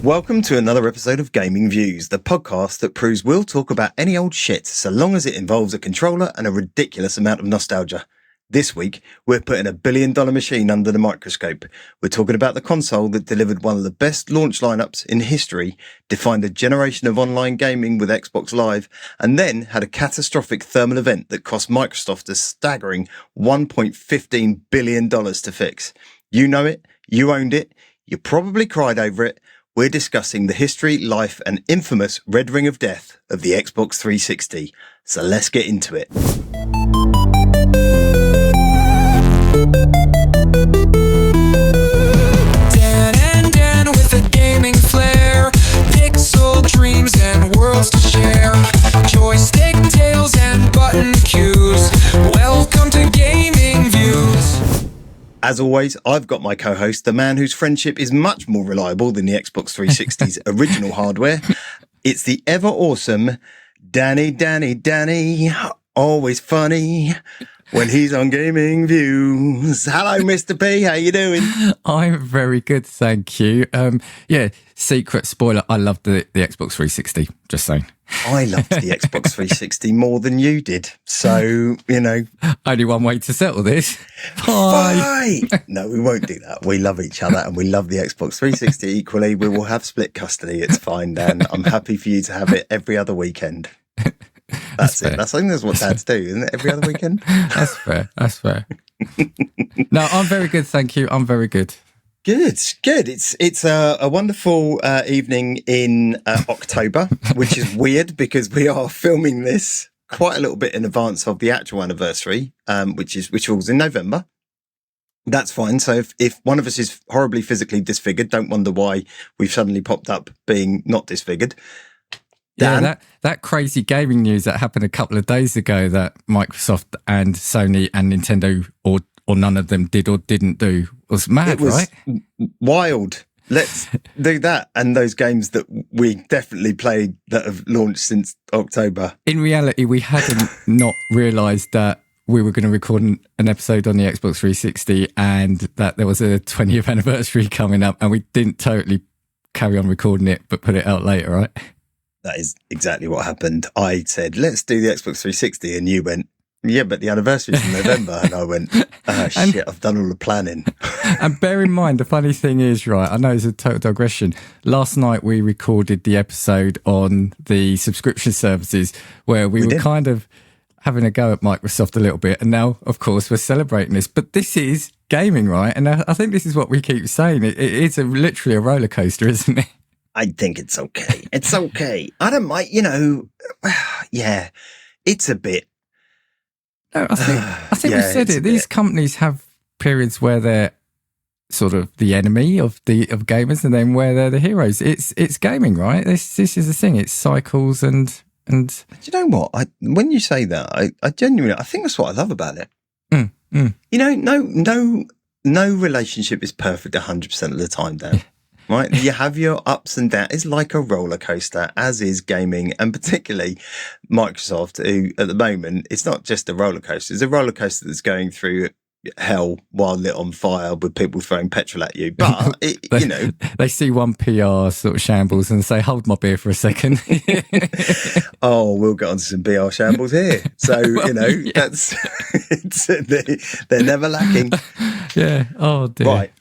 Welcome to another episode of Gaming Views, the podcast that proves we'll talk about any old shit so long as it involves a controller and a ridiculous amount of nostalgia. This week, we're putting $1 billion machine under the microscope. We're talking about the console that delivered one of the best launch lineups in history, defined a generation of online gaming with Xbox Live, and then had a catastrophic thermal event that cost Microsoft a staggering $1.15 billion to fix. You know it, you owned it, you probably cried over it. We're discussing the history, life, and infamous Red Ring of Death of the Xbox 360. So let's get into it. Dan with a gaming flair, pixel dreams and worlds to share, joystick tales and button cues. Welcome to Gaming Views. As always, I've got my co-host, the man whose friendship is much more reliable than the Xbox 360's original hardware. It's the ever awesome Danny. Always funny when he's on Gaming Views. Hello, Mr. P. How you doing? I'm very good, thank you. Secret spoiler, I loved the Xbox 360, just saying. I loved the Xbox 360 more than you did. So, you know. Only one way to settle this. Bye. No, we won't do that. We love each other and we love the Xbox 360 equally. We will have split custody. It's fine, Dan. I'm happy for you to have it every other weekend. That's it. I think that's what dads do, isn't it? Every other weekend? That's fair. No, I'm very good, thank you. I'm very good. Good. It's a wonderful evening in October, which is weird because we are filming this quite a little bit in advance of the actual anniversary, which falls in November. That's fine. So if one of us is horribly physically disfigured, don't wonder why we've suddenly popped up being not disfigured. Dan? Yeah, that crazy gaming news that happened a couple of days ago that Microsoft and Sony and Nintendo or none of them did or didn't do was mad, it was right? Wild. Let's do that. And those games that we definitely played that have launched since October. In reality, we hadn't not realised that we were going to record an episode on the Xbox 360 and that there was a 20th anniversary coming up, and we didn't totally carry on recording it but put it out later, right? That is exactly what happened. I said, let's do the Xbox 360. And you went, yeah, but the anniversary's in November. And I went, shit, I've done all the planning. And bear in mind, the funny thing is, right, I know it's a total digression. Last night we recorded the episode on the subscription services where we were kind of having a go at Microsoft a little bit. And now, of course, we're celebrating this. But this is gaming, right? And I think this is what we keep saying. It's literally a roller coaster, isn't it? I think it's okay. It's okay. I don't mind, yeah, it's a bit. No, I think we said it. These companies have periods where they're sort of the enemy of gamers, and then where they're the heroes. It's gaming, right? This is the thing. It's cycles and. Do you know what? When you say that, I genuinely think that's what I love about it. You know, no relationship is perfect 100% of the time, Dan. Right? You have your ups and downs. It's like a roller coaster, as is gaming, and particularly Microsoft, who at the moment, it's not just a roller coaster. It's a roller coaster that's going through hell while lit on fire with people throwing petrol at you. But, they see one PR sort of shambles and say, hold my beer for a second. Oh, we'll get onto some PR shambles here. So, that's, they're never lacking. Yeah. Oh, dear. Right.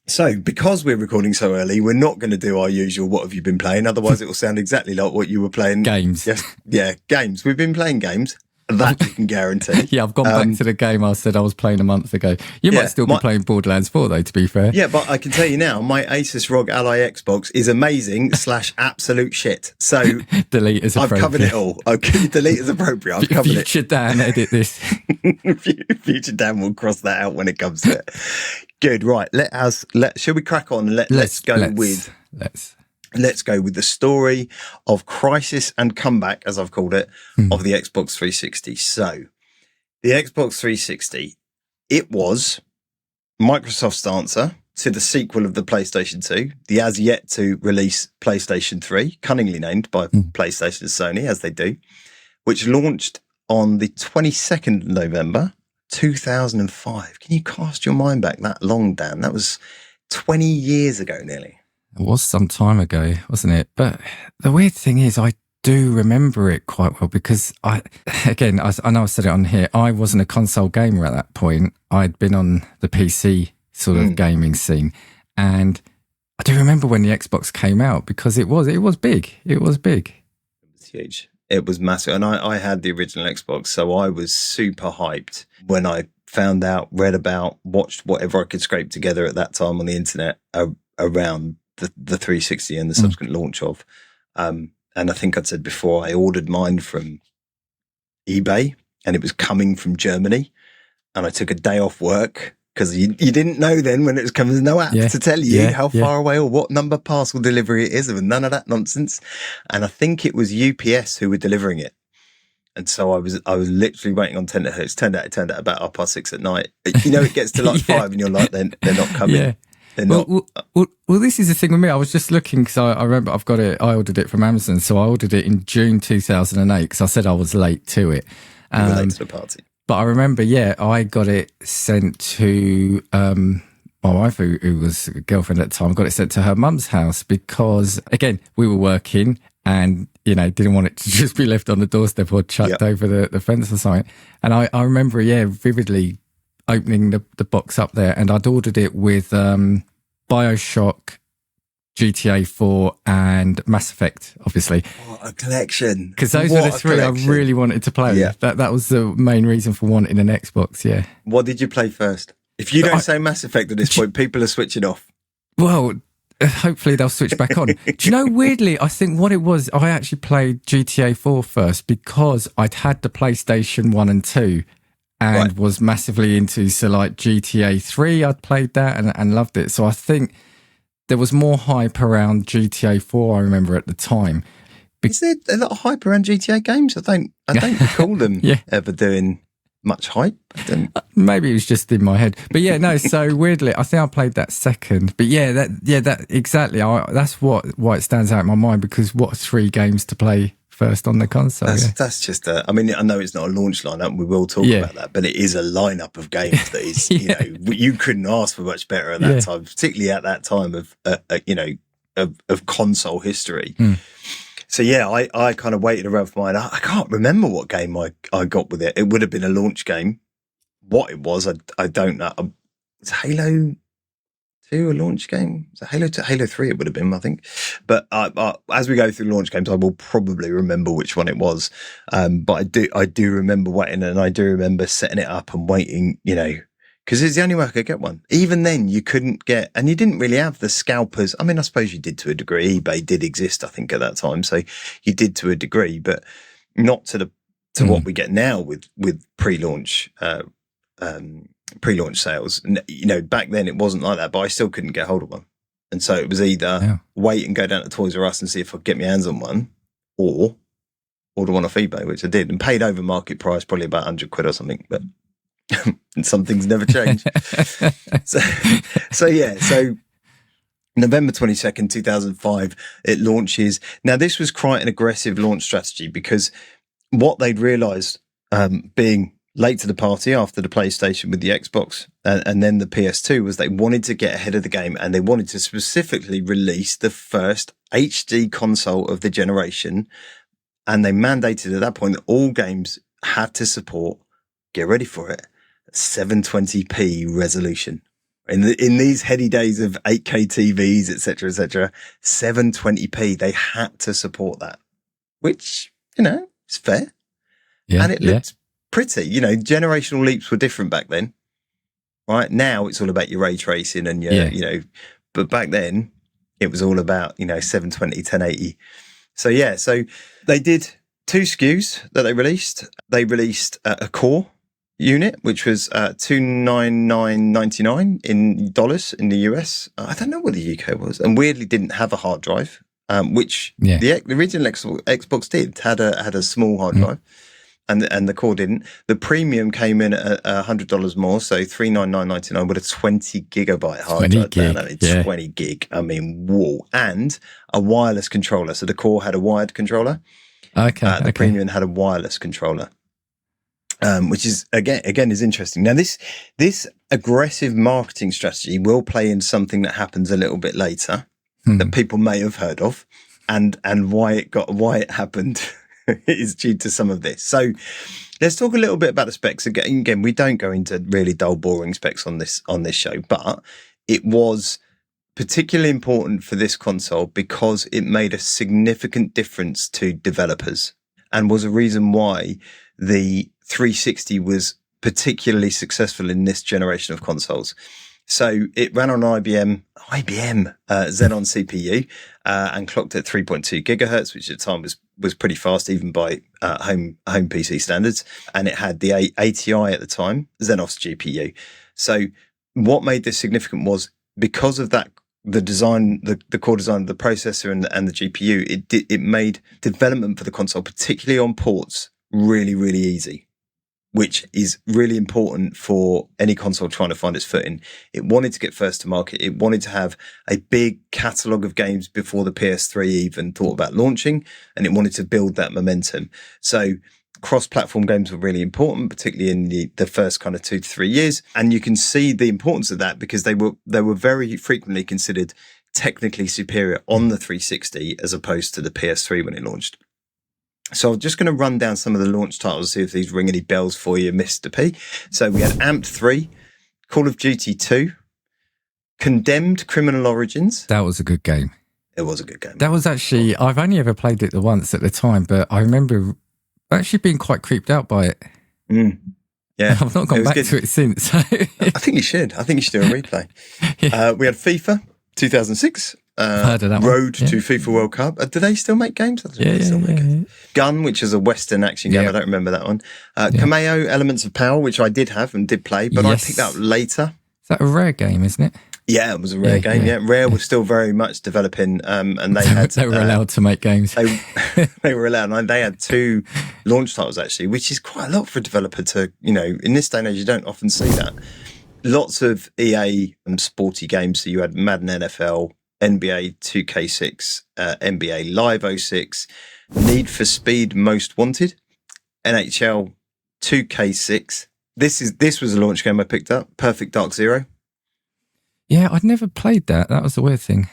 So, because we're recording so early, we're not going to do our usual what have you been playing? Otherwise, it will sound exactly like what you were playing. Games. Yes, yeah, games. We've been playing games. That you can guarantee. Yeah, I've gone back to the game I said I was playing a month ago. You might still be playing Borderlands 4, though, to be fair. Yeah, but I can tell you now, my Asus ROG Ally Xbox is amazing / absolute shit. So, delete as appropriate. I've covered it all. Okay, delete as appropriate. I've covered Future Dan, edit this. Future Dan will cross that out when it comes to it. Good, right. Shall we crack on and let's go with the story of crisis and comeback, as I've called it, of the Xbox 360. So, the Xbox 360, it was Microsoft's answer to the sequel of the PlayStation 2, the as yet to release PlayStation 3, cunningly named by PlayStation and Sony, as they do, which launched on the 22nd of November, 2005. Can you cast your mind back that long, Dan? That was 20 years ago nearly. It was some time ago, wasn't it? But the weird thing is, I do remember it quite well because I know I said it on here. I wasn't a console gamer at that point. I'd been on the PC sort of gaming scene, and I do remember when the Xbox came out because it was big. It was big. It was huge. It was massive. And I had the original Xbox, so I was super hyped when I found out, read about, watched whatever I could scrape together at that time on the internet around the 360 and the subsequent launch of. And I think I'd said before, I ordered mine from eBay and it was coming from Germany. And I took a day off work because you didn't know then when it was coming. There's no app to tell you how far away or what number parcel delivery it is, and none of that nonsense. And I think it was UPS who were delivering it. And so I was literally waiting on tender. It's turned out about 6:30 at night. You know, it gets to like 5 and you're like, they're not coming. Yeah. They're not. Well, this is the thing with me. I was just looking because I remember I've got it. I ordered it from Amazon. So I ordered it in June 2008 because I said I was late to it. You were late to the party. But I remember, I got it sent to my wife, who was a girlfriend at the time. I got it sent to her mum's house because, again, we were working and, didn't want it to just be left on the doorstep or chucked over the fence or something. And I remember, vividly opening the box up there, and I'd ordered it with BioShock, GTA 4 and Mass Effect, obviously. What a collection. Because those were the three I really wanted to play. Yeah. That was the main reason for wanting an Xbox, yeah. What did you play first? If you don't say Mass Effect at this point, people are switching off. Well, hopefully they'll switch back on. Do you know, weirdly, I think what it was, I actually played GTA 4 first because I'd had the PlayStation 1 and 2 and was massively into, so like GTA 3, I'd played that and loved it. So I think there was more hype around GTA 4, I remember, at the time. Is there a lot of hype around GTA games? I don't recall them ever doing much hype. Maybe it was just in my head. But so weirdly, I think I played that second. But that exactly. That's why it stands out in my mind, because what 3 games to play first on the console. That's just I know it's not a launch lineup, we will talk about that, but it is a lineup of games that is, you couldn't ask for much better at that time, particularly at that time of console history. So I kind of waited around for mine. I can't remember what game I got with it. It would have been a launch game. What it was, I don't know. It's Halo 2 a launch game? So Halo 2, Halo 3 it would have been, I think. But as we go through launch games, I will probably remember which one it was. But I do remember waiting, and I do remember setting it up and waiting, because it's the only way I could get one. Even then, you couldn't get, and you didn't really have the scalpers. I mean, I suppose you did to a degree. eBay did exist, I think, at that time, so you did to a degree, but not to what we get now with pre-launch sales. Back then it wasn't like that, but I still couldn't get hold of one, and so it was either wait and go down to Toys R Us and see if I could get my hands on one, or order one off eBay, which I did, and paid over market price, probably about £100 or something, but. And some things never change. So November 22nd, 2005, it launches. Now, this was quite an aggressive launch strategy, because what they'd realised, being late to the party after the PlayStation with the Xbox and then the PS2, was they wanted to get ahead of the game, and they wanted to specifically release the first HD console of the generation. And they mandated at that point that all games had to support, get ready for it, 720p resolution. In these heady days of 8K TVs, etc., 720p, they had to support that, which, is fair. Yeah, and it looked pretty. Generational leaps were different back then, right? Now it's all about your ray tracing and but back then it was all about, 720, 1080. So they did 2 SKUs that they released. They released a core unit, which was $299.99 in dollars in the US. I don't know what the UK was, and weirdly didn't have a hard drive, which the original Xbox did. Had a small hard drive, and the core didn't. The premium came in at $100 more, so $399.99 with a 20 gigabyte hard drive. 20 gig. I mean, whoa! And a wireless controller. So the core had a wired controller. The premium had a wireless controller. Which is again is interesting. Now, this aggressive marketing strategy will play in something that happens a little bit later, that people may have heard of, and why it happened is due to some of this. So let's talk a little bit about the specs. Again, we don't go into really dull, boring specs on this show, but it was particularly important for this console because it made a significant difference to developers and was a reason why the 360 was particularly successful in this generation of consoles. So it ran on IBM Xenon CPU and clocked at 3.2 gigahertz, which at the time was pretty fast, even by home PC standards. And it had the ATI at the time, Xenos GPU. So what made this significant was because of that, the design, the core design of the processor and the GPU, it made development for the console, particularly on ports, really, really easy, which is really important for any console trying to find its footing. It wanted to get first to market. It wanted to have a big catalogue of games before the PS3 even thought about launching, and it wanted to build that momentum. So cross-platform games were really important, particularly in the first kind of 2 to 3 years. And you can see the importance of that because they were very frequently considered technically superior on the 360 as opposed to the PS3 when it launched. So I'm just going to run down some of the launch titles, see if these ring any bells for you, Mr. P. So we had Amped 3, Call of Duty 2, Condemned Criminal Origins. That was a good game. It was a good game. That was actually, I've only ever played it the once at the time, but I remember actually being quite creeped out by it. Yeah. I've not gone back to it since. I think you should. I think you should do a replay. Yeah. We had FIFA 2006. Heard of that Road to FIFA World Cup. Do they still make games? Yeah. Gun, which is a Western action game. I don't remember that one. Cameo, Elements of Power, which I did have and did play, but I picked that up later. Is that a Rare game, isn't it? Yeah, it was a Rare game. Yeah, Rare was still very much developing, and they were allowed to make games. They were allowed, and they had 2 launch titles actually, which is quite a lot for a developer to, in this day and age, you don't often see that. Lots of EA and sporty games. So you had Madden NFL, NBA 2K6, NBA Live 06, Need for Speed Most Wanted, NHL 2K6. This was a launch game I picked up. Perfect Dark Zero. Yeah, I'd never played that. That was the weird thing.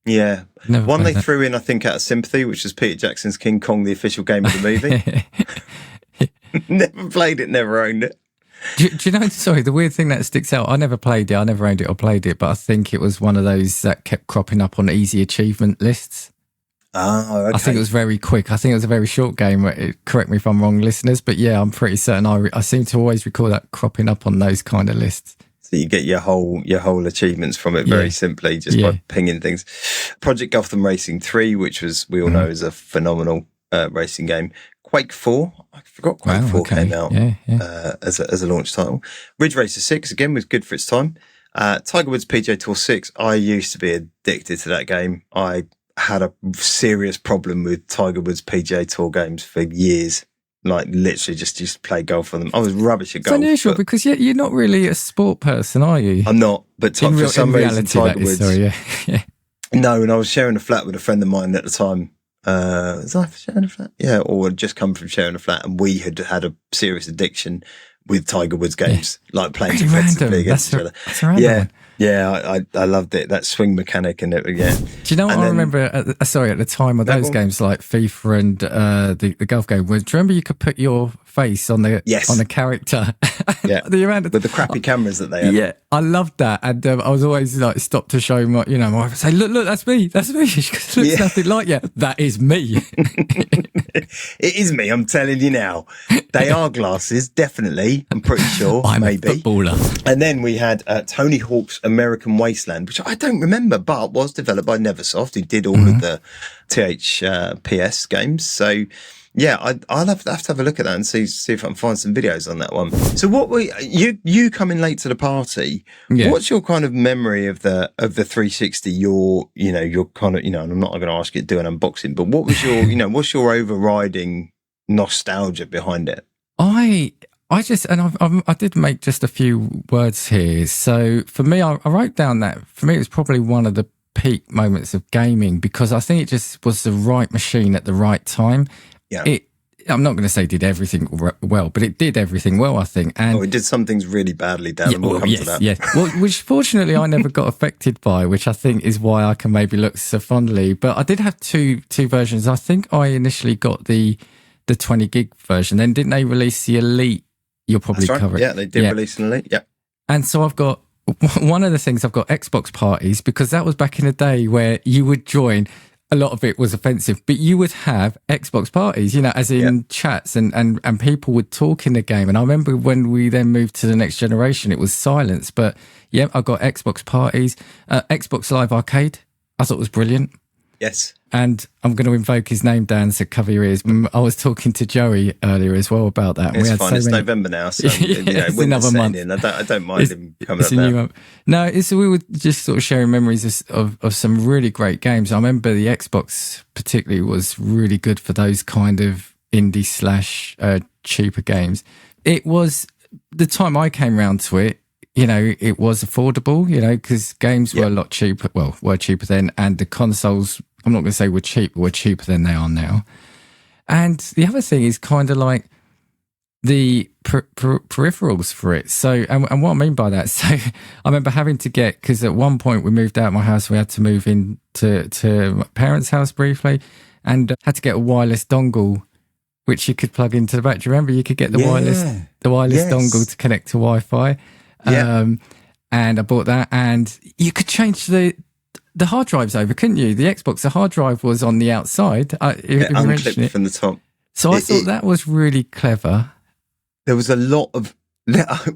Yeah. One they threw in, I think, out of sympathy, which was Peter Jackson's King Kong, the official game of the movie. Never played it, never owned it. Do you know, sorry, the weird thing that sticks out, I never played it, I never owned it or played it, but I think it was one of those that kept cropping up on easy achievement lists. Oh, okay. I think it was very quick. I think it was a very short game. Correct me if I'm wrong, listeners, but yeah, I'm pretty certain I seem to always recall that cropping up on those kind of lists. So you get your whole achievements from it very simply just by pinging things. Project Gotham Racing 3, which was, we all know, is a phenomenal racing game. Quake 4, I forgot Quake 4 came out as a launch title. Ridge Racer 6, again, was good for its time. Tiger Woods PGA Tour 6, I used to be addicted to that game. I had a serious problem with Tiger Woods PGA Tour games for years. Like literally just used to play golf on them. I was rubbish at golf. It's unusual because you're not really a sport person, are you? I'm not, but for some reason Tiger Woods. Yeah. No, and I was sharing a flat with a friend of mine at the time. Was I sharing a flat? Yeah, or had just come from sharing a flat, and we had a serious addiction with Tiger Woods games, like playing competitively against each other. That's a random one. Yeah, I loved it. That swing mechanic and it. Yeah. Do you know what I remember? At the time of those games like FIFA and the golf game, do you remember you could put your face on the character? Yeah, with the crappy cameras that they had. Yeah, I loved that, and I was always like stopped to show my wife, say, look, that's me. She goes, looks nothing like you. That is me. It is me. I'm telling you now. They are glasses, definitely. I'm pretty sure. I'm maybe a footballer. And then we had Tony Hawk's American Wasteland, which I don't remember, but was developed by Neversoft, who did all of the THPS games. So yeah, I'll have to have a look at that and see if I can find some videos on that one. So you coming late to the party? Yeah. What's your kind of memory of the 360? Your kind of, and I'm not going to ask you to do an unboxing, but what was your what's your overriding nostalgia behind it? I did make just a few words here. So for me, I wrote down that for me it was probably one of the peak moments of gaming because I think it just was the right machine at the right time. Yeah. I'm not going to say did everything well, but it did everything well, I think. And it did some things really badly, Dan, and we'll come to that. Yeah, well, which fortunately I never got affected by, which I think is why I can maybe look so fondly. But I did have two versions. I think I initially got the 20 gig version. Then didn't they release the Elite? You'll probably cover it. Yeah, they did release an Elite. Yeah. And so I've got one of the things, I've got Xbox parties, because that was back in the day where you would join. A lot of it was offensive, but you would have Xbox parties, as in chats and people would talk in the game. And I remember when we then moved to the next generation, it was silence. But yeah, I got Xbox parties, Xbox Live Arcade. I thought it was brilliant. Yes. And I'm going to invoke his name, Dan, so cover your ears. I was talking to Joey earlier as well about that. It's fine. It's November now, so it's another month. I don't mind him coming up now. No, we were just sort of sharing memories of some really great games. I remember the Xbox particularly was really good for those kind of indie / cheaper games. It was the time I came round to it. It was affordable, because games were a lot cheaper. Well, were cheaper then, and the consoles, I'm not going to say were cheap, but were cheaper than they are now. And the other thing is kind of like the peripherals for it. So, and what I mean by that, so I remember having to get, because at one point we moved out of my house, we had to move in to my parents' house briefly, and had to get a wireless dongle, which you could plug into the back. Do you remember you could get the wireless dongle to connect to Wi-Fi? And I bought that, and you could change the hard drives over, couldn't you? The Xbox, the hard drive was on the outside. Unclipped from the top. So I thought that was really clever. There was a lot of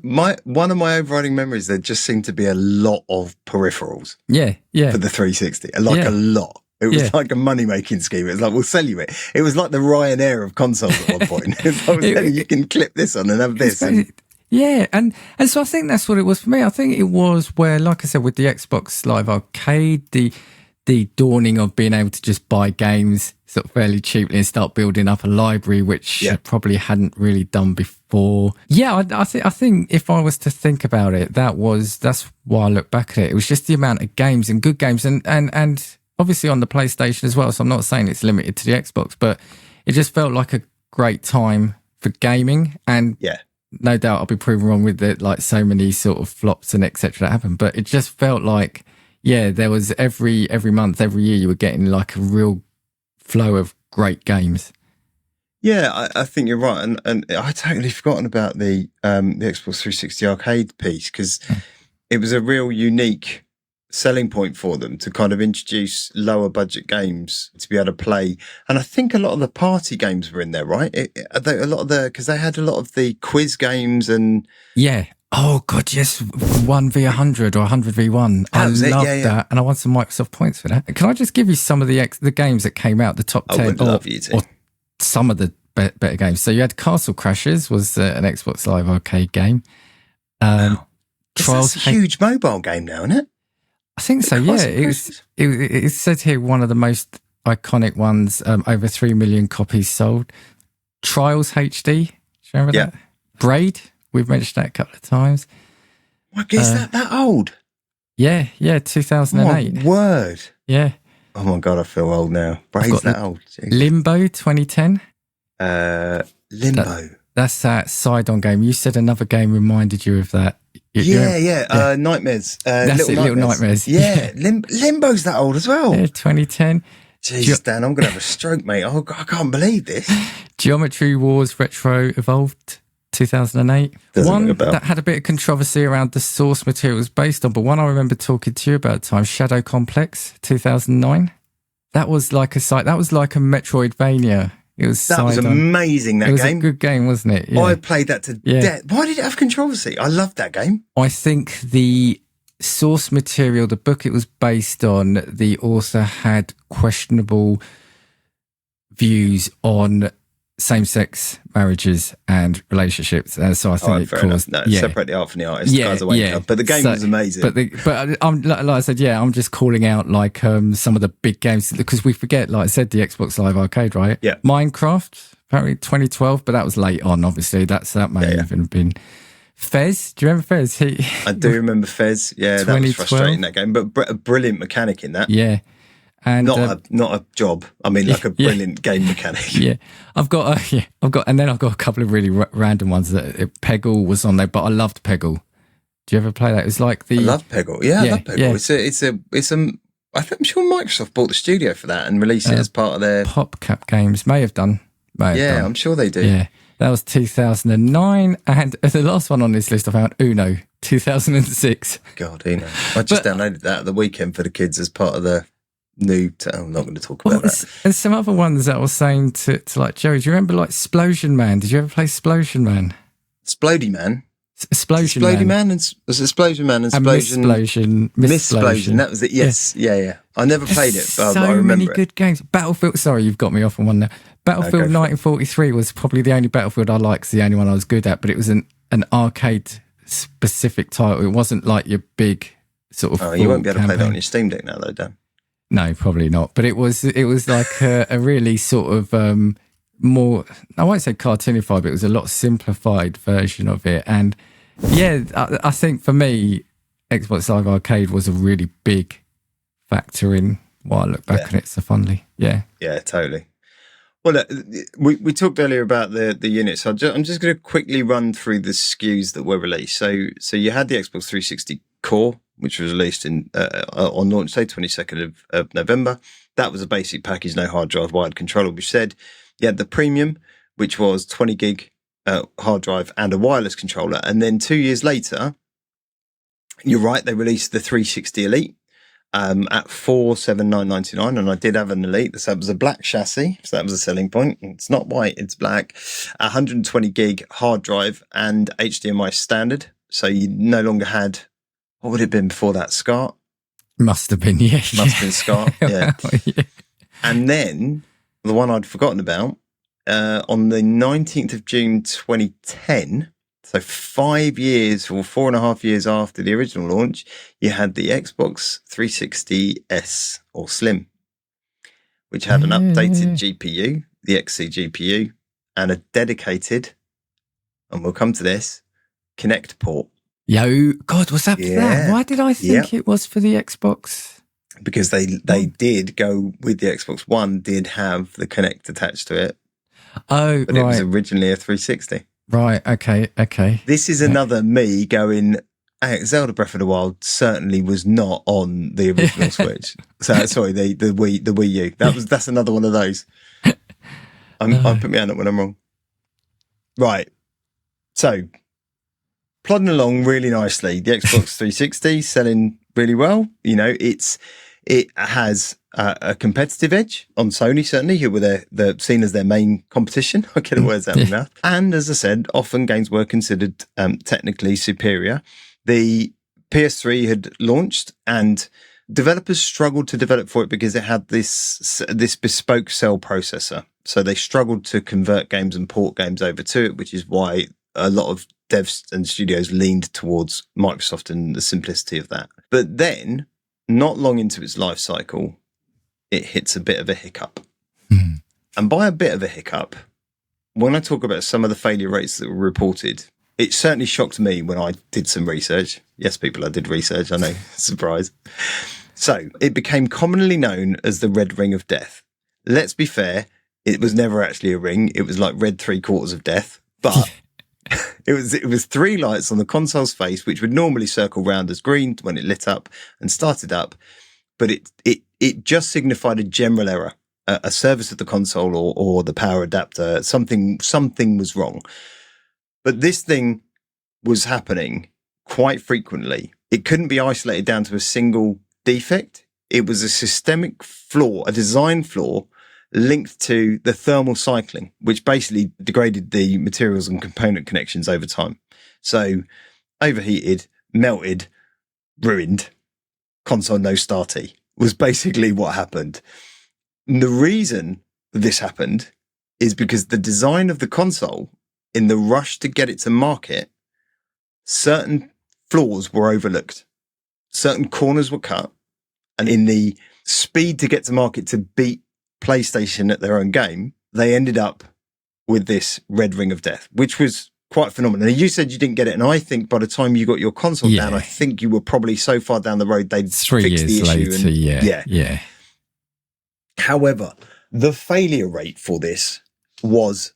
one of my overriding memories. There just seemed to be a lot of peripherals. Yeah. For the 360, a lot. It was like a money-making scheme. It was like, we'll sell you it. It was like the Ryanair of consoles at one point. You can clip this on and have this. Yeah, and so I think that's what it was for me. I think it was where, like I said, with the Xbox Live Arcade, the dawning of being able to just buy games sort of fairly cheaply and start building up a library, which I probably hadn't really done before. Yeah, I think if I was to think about it, that's why I look back at it. It was just the amount of games and good games, and obviously on the PlayStation as well. So I'm not saying it's limited to the Xbox, but it just felt like a great time for gaming. And no doubt I'll be proven wrong with it, like so many sort of flops and etc. that happened. But it just felt like, there was every month, every year you were getting like a real flow of great games. Yeah, I think you're right. And I totally forgotten about the Xbox 360 arcade piece, because it was a real unique selling point for them to kind of introduce lower budget games to be able to play. And I think a lot of the party games were in there, right? Because they had a lot of the quiz games and... Yeah. Oh, God, yes. 1v100 or 100v1. I love that. And I want some Microsoft points for that. Can I just give you some of the games that came out, the top 10? I would love you to. Or some of the better games. So you had Castle Crashers, was an Xbox Live Arcade game. Trials. It's a huge mobile game now, isn't it? I think so, yeah. It said here one of the most iconic ones, over 3 million copies sold. Trials HD, do you remember that? Braid, we've mentioned that a couple of times. What, is that old? Yeah, 2008. My word. Yeah. Oh my God, I feel old now. Braid's that old. Jeez. Limbo 2010. Limbo. That's that side-on game. You said another game reminded you of that. Nightmares. That's Little Nightmares. Yeah, Limbo's that old as well. Yeah, 2010. Jeez, Dan, I'm going to have a stroke, mate. Oh, I can't believe this. Geometry Wars Retro Evolved, 2008. One that had a bit of controversy around the source material it was based on, but one I remember talking to you about at the time, Shadow Complex, 2009. That was like a Metroidvania. That was amazing, that game. It was a good game, wasn't it? Yeah. I played that to death. Why did it have controversy? I loved that game. I think the source material, the book it was based on, the author had questionable views on same-sex marriages and relationships. So I think it caused... separate the art from the artist. The guy's a wanker. But the game was amazing. But I'm, like I said, I'm just calling out like some of the big games, because we forget, like I said, the Xbox Live Arcade, right? Yeah. Minecraft, apparently 2012, but that was late on, obviously. That may even have been... Fez, do you remember Fez? I do remember Fez. Yeah, that was frustrating, that game. But a brilliant mechanic in that. Yeah. And not a job. I mean, like a brilliant game mechanic. Yeah, I've got a couple of really random ones. That Peggle was on there, but I loved Peggle. Do you ever play that? It's like I love Peggle. Yeah, I love Peggle. Yeah. I'm sure Microsoft bought the studio for that and released it as part of their PopCap Games. May have done. I'm sure they do. Yeah, that was 2009, and the last one on this list I found Uno, 2006. God, Uno. I just downloaded that at the weekend for the kids as part of the new. I'm not going to talk about that. And some other ones that I was saying to like Joey. Do you remember like Splosion Man? Did you ever play Splosion Man? Splody Man. Explosion Man and was it Explosion Man and Missplosion? That was it. Yes, yeah. I never played it, but I remember many good games. Battlefield. Sorry, you've got me off on one now. Battlefield 1943 was probably the only Battlefield I liked. It's the only one I was good at, but it was an arcade specific title. It wasn't like your big sort of. Oh, you won't be able to play that on your Steam Deck now, though, Dan. No, probably not. But it was like a really sort of more, I won't say cartoonified, but it was a lot simplified version of it. And yeah, I think for me, Xbox Live Arcade was a really big factor in why I look back on it so fondly. Yeah. Yeah, totally. Well, look, we talked earlier about the units. So I'm just going to quickly run through the SKUs that were released. So you had the Xbox 360 Core, which was released on launch day, 22nd of November. That was a basic package, no hard drive, wired controller, which said you had the Premium, which was 20 gig hard drive and a wireless controller. And then 2 years later, you're right, they released the 360 Elite at $479.99, and I did have an Elite. So that was a black chassis, so that was a selling point. It's not white, it's black. 120 gig hard drive and HDMI standard. So you no longer had, what would it have been before that, SCART? Must have been, yeah. Must have been SCART, yeah. Yeah. And then the one I'd forgotten about, on the 19th of June 2010, so 5 years or 4.5 years after the original launch, you had the Xbox 360S or Slim, which had an updated GPU, the XC GPU, and a dedicated, and we'll come to this, Kinect port. Yo, God, was that for that? Why did I think it was for the Xbox? Because they did go with the Xbox One, did have the Kinect attached to it. Oh, but it was originally a 360. Right, okay. This is another me going, hey, Zelda Breath of the Wild certainly was not on the original Switch. So sorry, the Wii U. That's another one of those. I put my hand up when I'm wrong. Right. So plodding along really nicely. The Xbox 360 selling really well. You know, it has a competitive edge on Sony, certainly, who were they're seen as their main competition. I get the words out of my mouth. And as I said, often games were considered technically superior. The PS3 had launched and developers struggled to develop for it because it had this bespoke cell processor. So they struggled to convert games and port games over to it, which is why a lot of devs and studios leaned towards Microsoft and the simplicity of that. But then, not long into its life cycle, it hits a bit of a hiccup. Mm. And by a bit of a hiccup, when I talk about some of the failure rates that were reported, it certainly shocked me when I did some research. Yes, people, I did research, I know, surprise. So it became commonly known as the red ring of death. Let's be fair, it was never actually a ring. It was like red 3/4 of death. But it was three lights on the console's face, which would normally circle round as green when it lit up and started up. But it just signified a general error, a service of the console or the power adapter. Something was wrong. But this thing was happening quite frequently. It couldn't be isolated down to a single defect. It was a systemic flaw, a design flaw linked to the thermal cycling, which basically degraded the materials and component connections over time. So overheated, melted, ruined, console no starty was basically what happened. And the reason this happened is because the design of the console, in the rush to get it to market, certain flaws were overlooked. Certain corners were cut. And in the speed to get to market to beat PlayStation at their own game, they ended up with this red ring of death, which was quite phenomenal. And you said you didn't get it, and I think by the time you got your console down, I think you were probably so far down the road they'd 3 fixed years the issue. later, yeah. However, the failure rate for this was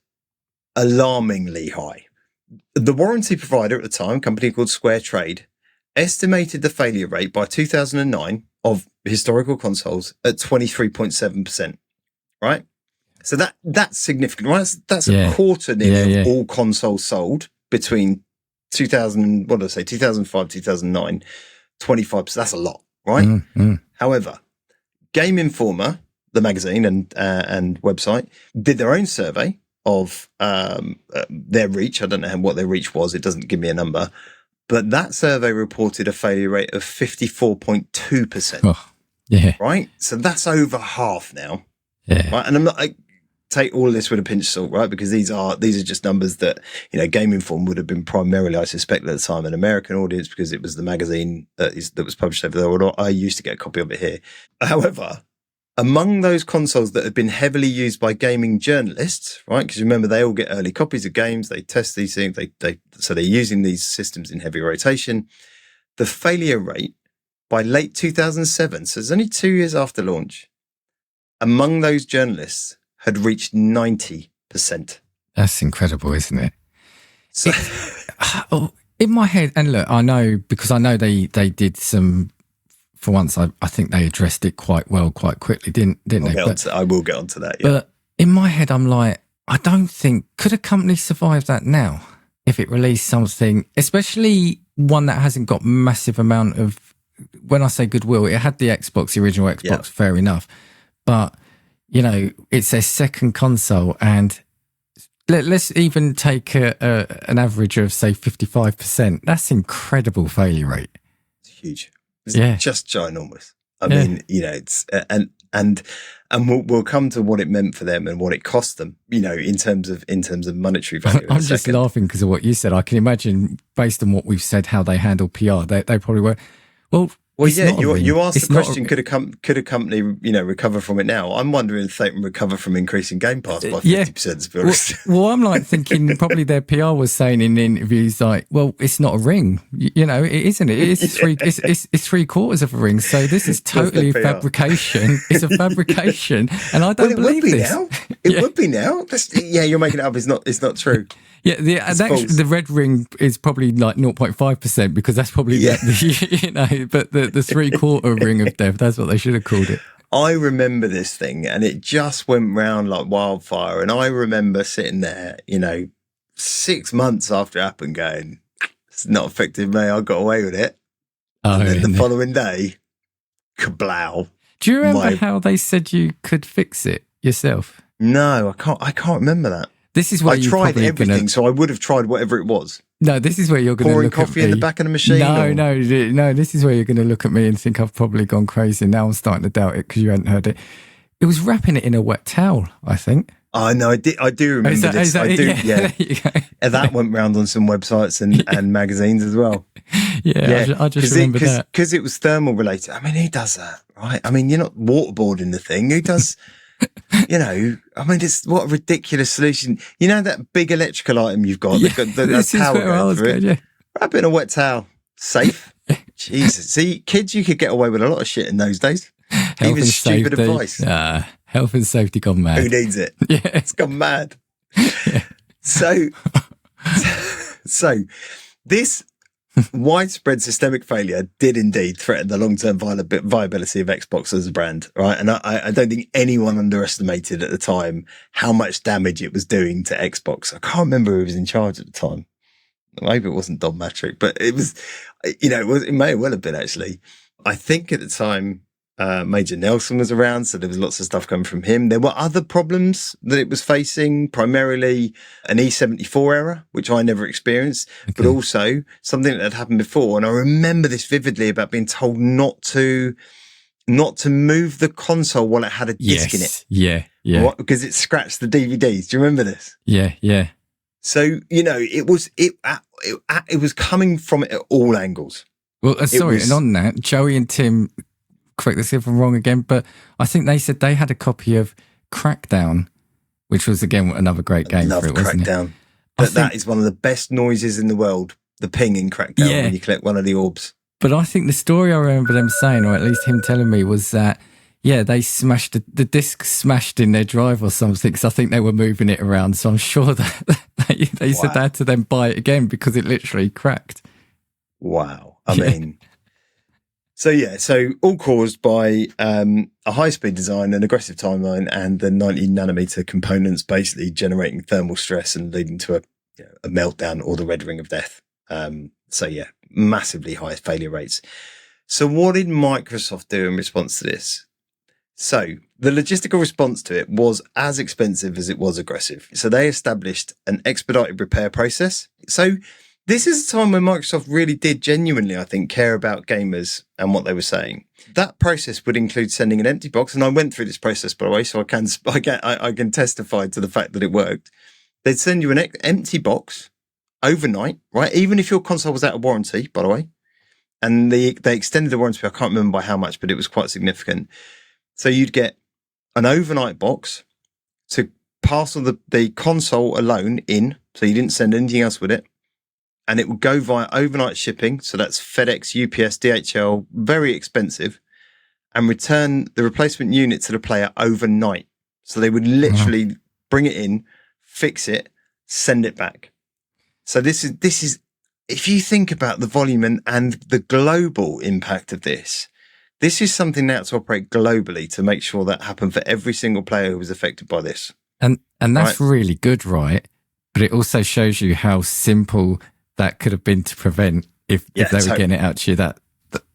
alarmingly high. The warranty provider at the time, a company called Square Trade, estimated the failure rate by 2009 of historical consoles at 23.7%, right? So that's significant, right? That's a quarter nearly of all consoles sold between 2005, 2009, 25%. That's a lot, right? Mm-hmm. However, Game Informer, the magazine and website, did their own survey of their reach. I don't know what their reach was. It doesn't give me a number. But that survey reported a failure rate of 54.2%. Oh, yeah. Right? So that's over half now. Yeah. Right? And I take all of this with a pinch of salt, right? Because these are just numbers that, Game Inform would have been primarily, I suspect, at the time, an American audience because it was the magazine that was published over there. I used to get a copy of it here. However, among those consoles that have been heavily used by gaming journalists, right? Because remember, they all get early copies of games, they test these things, so they're using these systems in heavy rotation. The failure rate by late 2007, so it's only 2 years after launch, among those journalists had reached 90%. That's incredible, isn't it? So, in my head, and look, I know they did some. For once, I think they addressed it quite well, quite quickly, didn't they? I will get onto that. Yeah. But in my head, I'm like, I don't think could a company survive that now if it released something, especially one that hasn't got massive amount of. When I say goodwill, it had the Xbox, the original Xbox, fair enough, but it's their second console, and let's even take an average of say 55%. That's incredible failure rate. It's huge. It's just ginormous. I mean, it's and we'll come to what it meant for them and what it cost them, in terms of monetary value. I'm just laughing because of what you said. I can imagine, based on what we've said, how they handle PR. They probably were. Well, yeah. You asked the question: could a company, recover from it now? I'm wondering if they can recover from increasing Game Pass by 50%. To be honest. Well, I'm like thinking probably their PR was saying in interviews like, "Well, it's not a ring, it isn't. It's three. It's 3/4 of a ring. So this is totally a fabrication. It's a fabrication, and I don't believe this. Now. It would be now. You're making it up. It's not true. Yeah, the red ring is probably like 0.5% because that's probably but the 3/4 ring of death, that's what they should have called it. I remember this thing and it just went round like wildfire. And I remember sitting there, 6 months after it happened going, it's not affected me. I got away with it. And then the following day, kablow. Do you remember how they said you could fix it yourself? No, I can't remember that. This is where I tried everything, so I would have tried whatever it was. No, this is where you're going to look at me. Pouring coffee in the back of the machine? No, this is where you're going to look at me and think I've probably gone crazy. Now I'm starting to doubt it because you hadn't heard it. It was wrapping it in a wet towel, I think. Oh, no, I do remember this. I do, yeah. And that went round on some websites and magazines as well. I just remember that. Because it was thermal related. I mean, who does that, right? I mean, you're not waterboarding the thing. Who does... it's what a ridiculous solution. That big electrical item you've got, the power going through it. Wrap it in a wet towel. Safe. Jesus. See, kids, you could get away with a lot of shit in those days. Even stupid advice. Health and safety gone mad. Who needs it? Yeah. It's gone mad. So this widespread systemic failure did indeed threaten the long-term viability of Xbox as a brand, right? And I don't think anyone underestimated at the time how much damage it was doing to Xbox. I can't remember who was in charge at the time. Maybe it wasn't Don Matrick, but it was, it may well have been actually. I think at the time, Major Nelson was around, so there was lots of stuff coming from him. There were other problems that it was facing, primarily an E74 error, which I never experienced, but also something that had happened before. And I remember this vividly about being told not to move the console while it had a disc in it. Yeah. Right? Because it scratched the DVDs. Do you remember this? Yeah. So, it was coming from it at all angles. Well, and on that, Joey and Tim, correct this if I'm wrong again, but I think they said they had a copy of Crackdown, which was again another great game for it, wasn't Crackdown. it? But that is one of the best noises in the world, the ping in Crackdown when you collect one of the orbs. But I think the story I remember them saying, or at least him telling me, was that Yeah, they smashed the disc smashed in their drive or something, because I think they were moving it around. So I'm sure that they said they had to then buy it again because it literally cracked. Wow. I mean, so all caused by a high-speed design, an aggressive timeline, and the 90 nanometer components basically generating thermal stress and leading to a meltdown or the red ring of death. Massively high failure rates. So what did Microsoft do in response to this? So the logistical response to it was as expensive as it was aggressive. So they established an expedited repair process. So this is a time when Microsoft really did genuinely, I think, care about gamers and what they were saying. That process would include sending an empty box. And I went through this process, by the way, so I can testify to the fact that it worked. They'd send you an empty box overnight, right? Even if your console was out of warranty, by the way. And they extended the warranty. I can't remember by how much, but it was quite significant. So you'd get an overnight box to parcel the console alone in, so you didn't send anything else with it. And it would go via overnight shipping. So that's FedEx, UPS, DHL, very expensive, and return the replacement unit to the player overnight. So they would literally bring it in, fix it, send it back. So this is, if you think about the volume and the global impact of this is something now to operate globally to make sure that happened for every single player who was affected by this. And that's really good, right? But it also shows you how simple that could have been to prevent if they were getting it out to you. That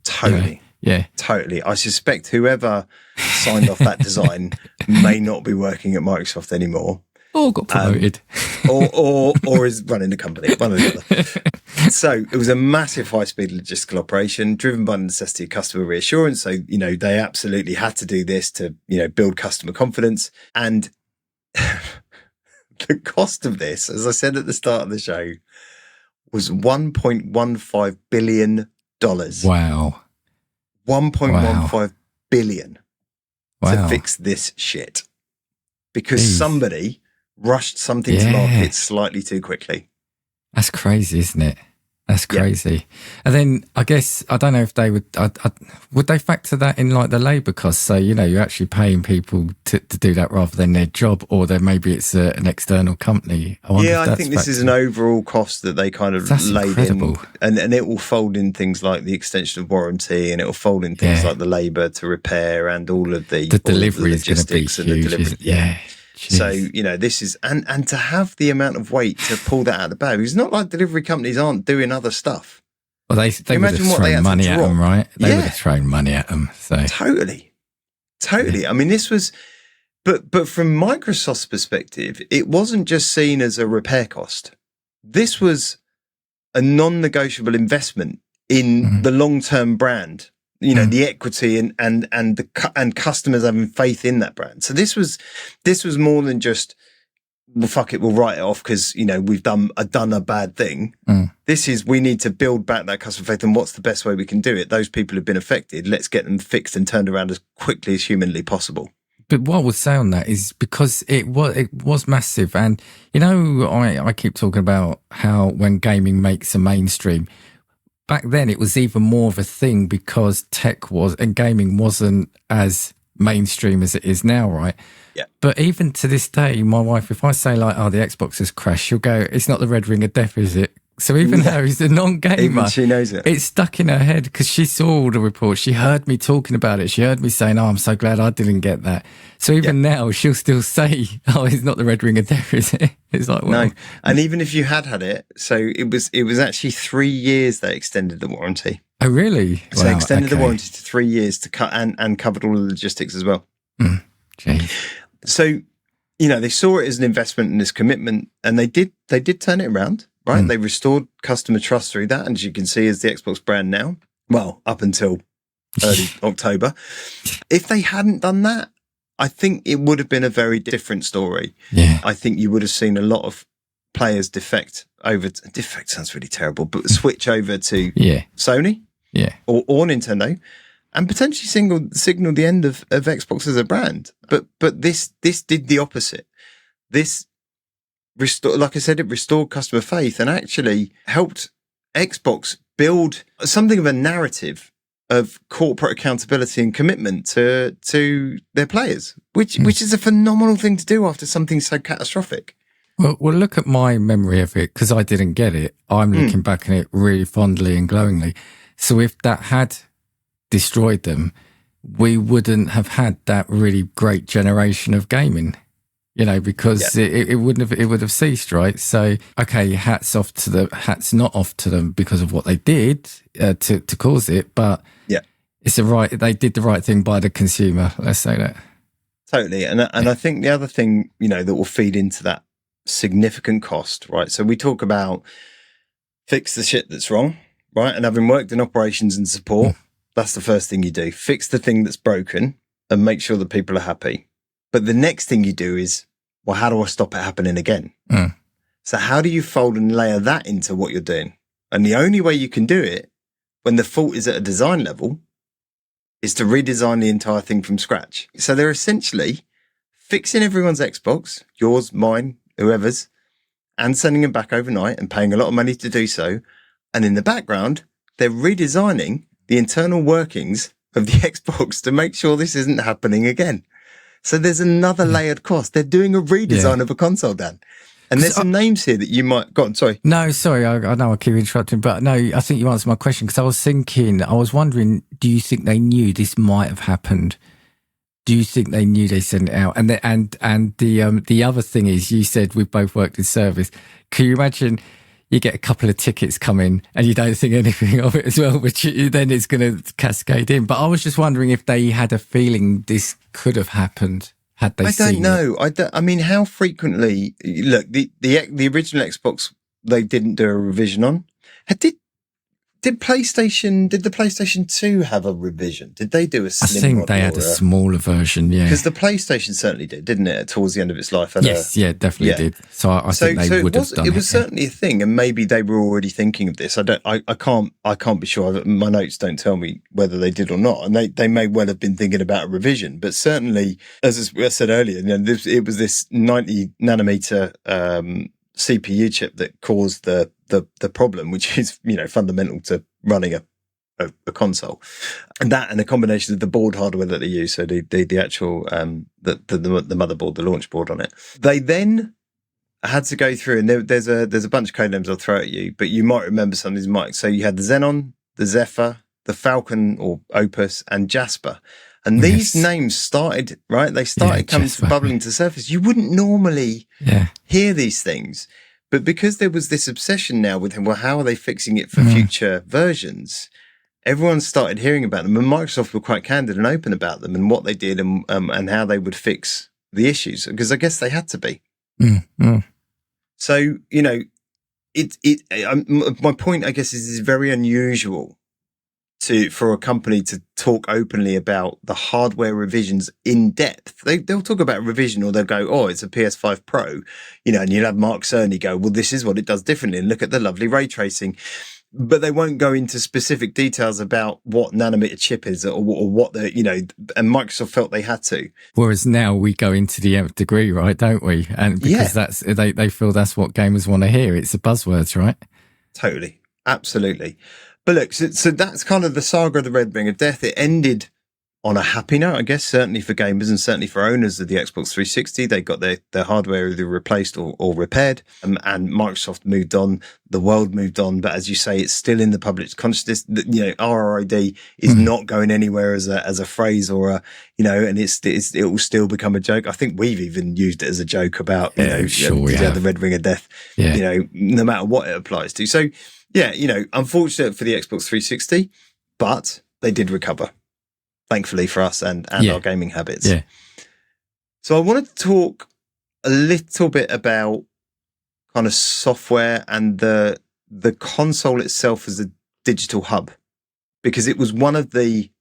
totally. Yeah. Totally. I suspect whoever signed off that design may not be working at Microsoft anymore. Or got promoted. Or is running the company, one or the other. So it was a massive high-speed logistical operation driven by the necessity of customer reassurance. So, they absolutely had to do this to, build customer confidence. And the cost of this, as I said at the start of the show, was $1.15 billion. Wow. $1.15 billion to fix this shit. Because somebody rushed something to market slightly too quickly. That's crazy, isn't it? That's crazy. Yeah. And then I guess, I don't know if they would they factor that in like the labour costs? So, you're actually paying people to do that rather than their job, or then maybe it's an external company. I think this is an overall cost that they kind of laid in. And it will fold in things like the extension of warranty, and it will fold in things like the labour to repair and all of the delivery is going to be huge. Yeah. Jeez. So, this is, and to have the amount of weight to pull that out of the bag, it's not like delivery companies aren't doing other stuff. Well, they would have thrown money at them, right? They would have thrown money at them. So Totally. I mean, this was, but from Microsoft's perspective, it wasn't just seen as a repair cost. This was a non-negotiable investment in the long-term brand. The equity and customers having faith in that brand. So this was more than just, well, fuck it, we'll write it off because, we've done a bad thing. This is, we need to build back that customer faith, and what's the best way we can do it? Those people have been affected. Let's get them fixed and turned around as quickly as humanly possible. But what I would say on that is because it was massive. And, I keep talking about how when gaming makes a mainstream, back then it was even more of a thing because tech was, and gaming wasn't as mainstream as it is now, right? Yeah. But even to this day, my wife, if I say like, oh, the Xbox has crashed, she'll go, it's not the red ring of death, is it? So even though he's a non-gamer, even she knows it. It's stuck in her head because she saw all the reports. She heard me talking about it. She heard me saying, oh, I'm so glad I didn't get that. So even now, she'll still say, oh, it's not the red ring of death, is it? It's like, well. No. And even if you had it, so it was actually 3 years they extended the warranty. Oh, really? So they extended the warranty to 3 years to cut and covered all the logistics as well. So, they saw it as an investment and this commitment, and they did turn it around. Right, they restored customer trust through that, and as you can see, as the Xbox brand now, well, up until early October. If they hadn't done that, I think it would have been a very different story. Yeah, I think you would have seen a lot of players defect sounds really terrible, but switch over to Sony, or Nintendo, and potentially signal the end of Xbox as a brand. But this did the opposite. This like I said, it restored customer faith and actually helped Xbox build something of a narrative of corporate accountability and commitment to their players, which is a phenomenal thing to do after something so catastrophic. Well, look at my memory of it, because I didn't get it. I'm looking back on it really fondly and glowingly. So if that had destroyed them, we wouldn't have had that really great generation of gaming, because it would have ceased, right? So, okay, hats not off to them because of what they did to cause it, but they did the right thing by the consumer. Let's say that. Totally. And I think the other thing, that will feed into that significant cost, right? So we talk about fix the shit that's wrong, right? And having worked in operations and support, that's the first thing you do. Fix the thing that's broken and make sure that people are happy. But the next thing you do is, well, how do I stop it happening again? So how do you fold and layer that into what you're doing? And the only way you can do it when the fault is at a design level is to redesign the entire thing from scratch. So they're essentially fixing everyone's Xbox, yours, mine, whoever's, and sending them back overnight and paying a lot of money to do so. And in the background, they're redesigning the internal workings of the Xbox to make sure this isn't happening again. So there's another layered cost. They're doing a redesign of a console, Dan. And there's some names here that you might... Go on, sorry. No, sorry, I know I keep interrupting, but no, I think you answered my question, because I was wondering, do you think they knew this might have happened? Do you think they knew they sent it out? And the other thing is, you said we've both worked in service. Can you imagine you get a couple of tickets come in and you don't think anything of it as well, which then it's going to cascade in. But I was just wondering if they had a feeling this could have happened had they seen it. I don't know. I mean, how frequently... Look, the original Xbox, they didn't do a revision on. Did the PlayStation 2 have a revision? Did they do a slim I think they had a smaller version, yeah. Because the PlayStation certainly did, didn't it? Towards the end of its life. Definitely did. So I think they would have done it. It was certainly a thing, and maybe they were already thinking of this. I can't be sure. My notes don't tell me whether they did or not, and they may well have been thinking about a revision. But certainly, as I said earlier, it was this 90 nanometer CPU chip that caused the problem, which is fundamental to running a console, and a combination of the board hardware that they use, so the actual the motherboard, the launch board on it. They then had to go through, and there's a bunch of code names I'll throw at you, but you might remember some of these, Mike. So you had the Xenon, the Zephyr, the Falcon or Opus, and Jasper. And these names started, right? They started bubbling to the surface. You wouldn't normally hear these things. But because there was this obsession now with him, well, how are they fixing it for future versions? Everyone started hearing about them, and Microsoft were quite candid and open about them and what they did and how they would fix the issues, because I guess they had to be. So, my point, I guess, is it's very unusual for a company to talk openly about the hardware revisions in depth. They'll talk about a revision, or they'll go, oh, it's a PS5 Pro, and you'll have Mark Cerny go, well, this is what it does differently, and look at the lovely ray tracing. But they won't go into specific details about what nanometer chip is or what and Microsoft felt they had to. Whereas now we go into the nth degree, right, don't we? And because they feel that's what gamers want to hear. It's the buzzwords, right? Totally. Absolutely. But look, so that's kind of the saga of the Red Ring of Death. It ended on a happy note, I guess, certainly for gamers and certainly for owners of the Xbox 360. They got their hardware either replaced or repaired, and Microsoft moved on. The world moved on. But as you say, it's still in the public's consciousness. RROD is not going anywhere as a phrase or and it will still become a joke. I think we've even used it as a joke about the Red Ring of Death. No matter what it applies to. So. Yeah, unfortunate for the Xbox 360, but they did recover, thankfully for us and our gaming habits. Yeah. So I wanted to talk a little bit about kind of software and the console itself as a digital hub, because it was one of the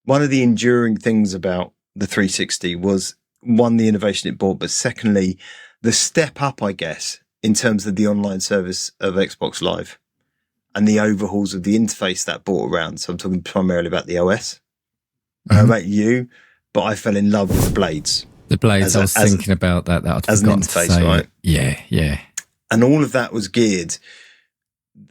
enduring things about the 360 was, one, the innovation it brought, but secondly, the step up, I guess, in terms of the online service of Xbox Live. And the overhauls of the interface that brought around. So I'm talking primarily about the OS. I don't know about you, but I fell in love with the blades. The blades, I was thinking about that. As an interface, right? Yeah. And all of that was geared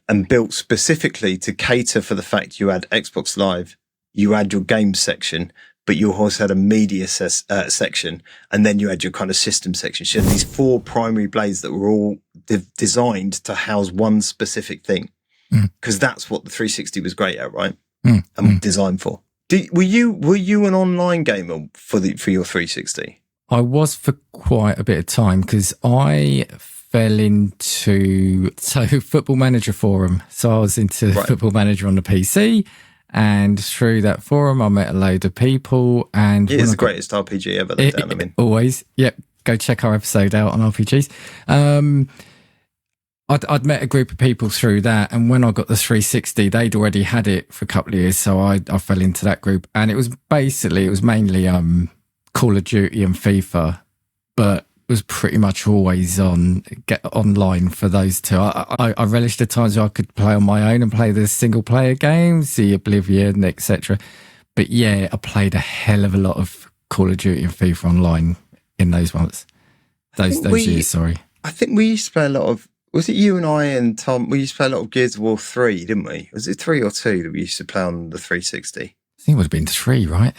and built specifically to cater for the fact you had Xbox Live you had your game section, but you also had a media section, and then you had your kind of system section. So you had these 4 primary blades that were all designed to house one specific thing, because that's what the 360 was great at, right? And designed for. Were you an online gamer for your 360? I was for quite a bit of time, because I fell into Football Manager forum. So I was into Football Manager on the PC. And through that forum, I met a load of people. And it is the greatest RPG ever, though, Dan. I mean, always. Yep. Go check our episode out on RPGs. I'd met a group of people through that. And when I got the 360, they'd already had it for a couple of years. So I fell into that group. And it was mainly Call of Duty and FIFA, but was pretty much always get online for those two. I relished the times where I could play on my own and play the single player games, the Oblivion, etc. But yeah, I played a hell of a lot of Call of Duty and FIFA online in those months. Those years, sorry. I think we used to play a lot of, was it you and I and Tom? We used to play a lot of Gears of War 3, didn't we? Was it 3 or 2 that we used to play on the 360? I think it would have been 3, right?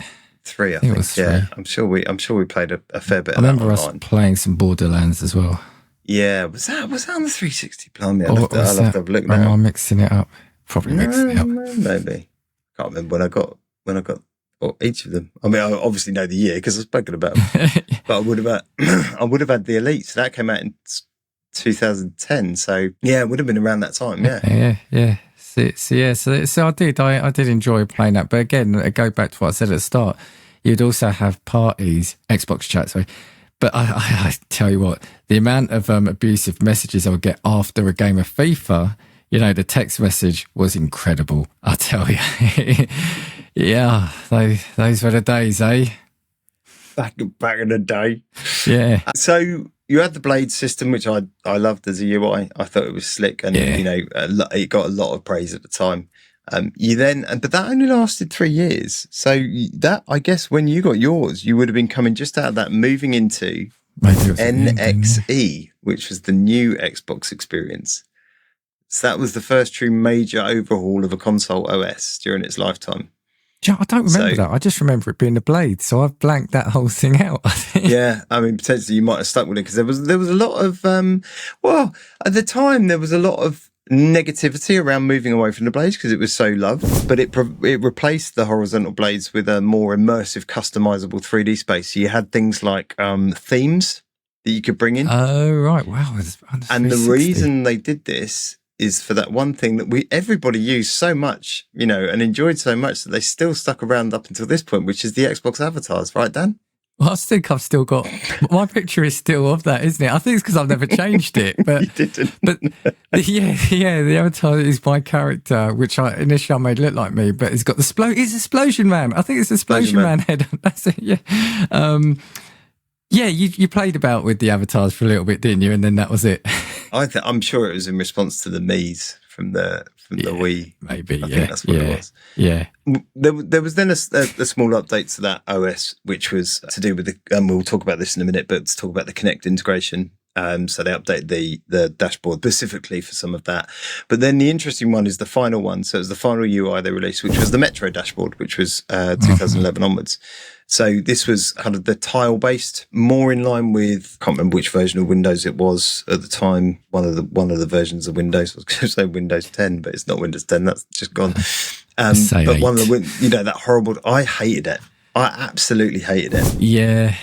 3, I think. It was 3. Yeah, I'm sure we played a fair bit. I remember us playing some Borderlands as well. Yeah, was that on the 360? Blimey, I'll have to have a look now. Am I mixing it up? Probably mixing it up. Maybe. Can't remember when I got each of them. I mean, I obviously know the year because I've spoken about them. But I would have had the Elite. So that came out in 2010. So yeah, it would have been around that time. Yeah. So I did enjoy playing that. But again, I go back to what I said at the start. You'd also have parties, Xbox chat, sorry. But I tell you what, the amount of abusive messages I would get after a game of FIFA, the text message was incredible. I tell you. Yeah, those were the days, eh? Back in the day. Yeah. So you had the blade system, which I loved as a UI. I thought it was slick, and it got a lot of praise at the time. But that only lasted 3 years. So that, I guess, when you got yours, you would have been coming just out of that, moving into NXE, which was the new Xbox experience. So that was the first true major overhaul of a console OS during its lifetime. I don't remember that. I just remember it being the blade, so I've blanked that whole thing out. Yeah, I mean, potentially you might have stuck with it because there was a lot of at the time there was a lot of negativity around moving away from the blades because it was so loved, but it replaced the horizontal blades with a more immersive, customizable 3D space. So you had things like themes that you could bring in. Oh right, wow! And the reason they did this is for that one thing that everybody used so much, and enjoyed so much that they still stuck around up until this point, which is the Xbox avatars, right, Dan? Well, I think I've still got my picture is still of that, isn't it? I think it's because I've never changed it. But you didn't. But the avatar is my character, which initially I made look like me, but it's got it's Explosion Man. I think it's Explosion Man head. That's it. Yeah. You played about with the avatars for a little bit, didn't you? And then that was it. I'm sure it was in response to the Mii's from the Wii. Maybe, I think that's what it was. Yeah. There was then a small update to that OS, which was to do with and we'll talk about this in a minute, but to talk about the Kinect integration. So they updated the dashboard specifically for some of that. But then the interesting one is the final one. So it was the final UI they released, which was the Metro dashboard, which was 2011 onwards. So this was kind of the tile-based, more in line with, I can't remember which version of Windows it was at the time. One of the versions of Windows, I was going to say Windows 10, but it's not Windows 10. That's just gone. But one of the, that horrible, I hated it. I absolutely hated it. Yeah.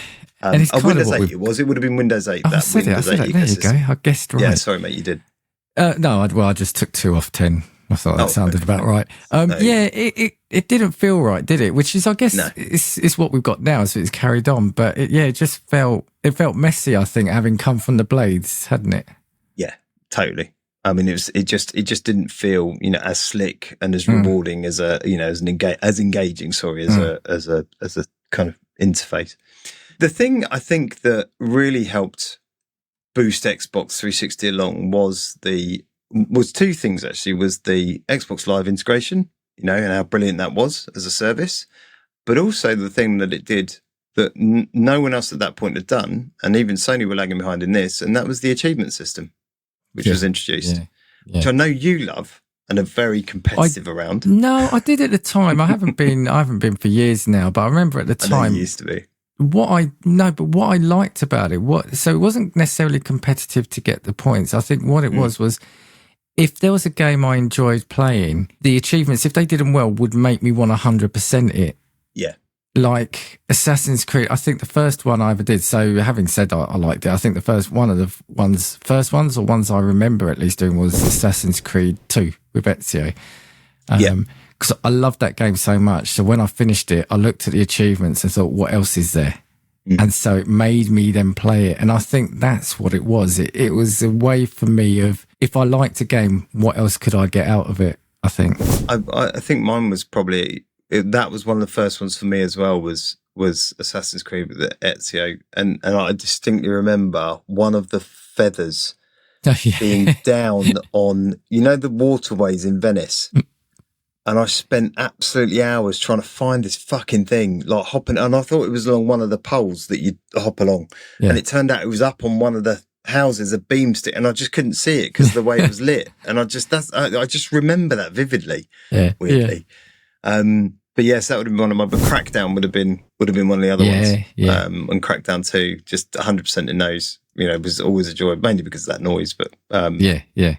And it's Windows 8 it was. It would have been Windows 8. I said it. There you go. I guessed right. Yeah, sorry, mate, you did. No, I just took 2 off 10. I thought that sounded about right. It didn't feel right, did it? Which is, I guess, it's what we've got now, so it's carried on. But it just felt messy. I think having come from the blades, hadn't it? Yeah, totally. I mean, it just didn't feel as slick and as rewarding as as engaging. Sorry, as a kind of interface. The thing I think that really helped boost Xbox 360 along was 2 things actually. Was the Xbox Live integration, and how brilliant that was as a service, but also the thing that it did that no one else at that point had done, and even Sony were lagging behind in this, and that was the achievement system, which was introduced, which I know you love. and are very competitive around. No, I did at the time. I haven't been for years now, but I remember at the I know time. you used to be. What I liked about it, so it wasn't necessarily competitive to get the points. I think what it was if there was a game I enjoyed playing, the achievements, if they did them well, would make me want 100% it. Yeah. Like Assassin's Creed, I think the first one I ever did. So having said I liked it, I think the first ones I remember at least doing was Assassin's Creed 2 with Ezio. Because I loved that game so much. So when I finished it, I looked at the achievements and thought, what else is there? And so it made me then play it. And I think that's what it was. It was a way for me of, if I liked a game, what else could I get out of it? I think. I think mine was probably, that was one of the first ones for me as well, was Assassin's Creed with Ezio. And I distinctly remember one of the feathers being down on, the waterways in Venice. And I spent absolutely hours trying to find this fucking thing, like hopping. And I thought it was along one of the poles that you'd hop along. Yeah. And it turned out it was up on one of the houses, a beam stick. And I just couldn't see it because of the way it was lit. And I just remember that vividly, weirdly. Yeah. But yes, that would have been one of my, but Crackdown would have been one of the other ones. Yeah. And Crackdown 2, just 100% in those, was always a joy, mainly because of that noise. But yeah.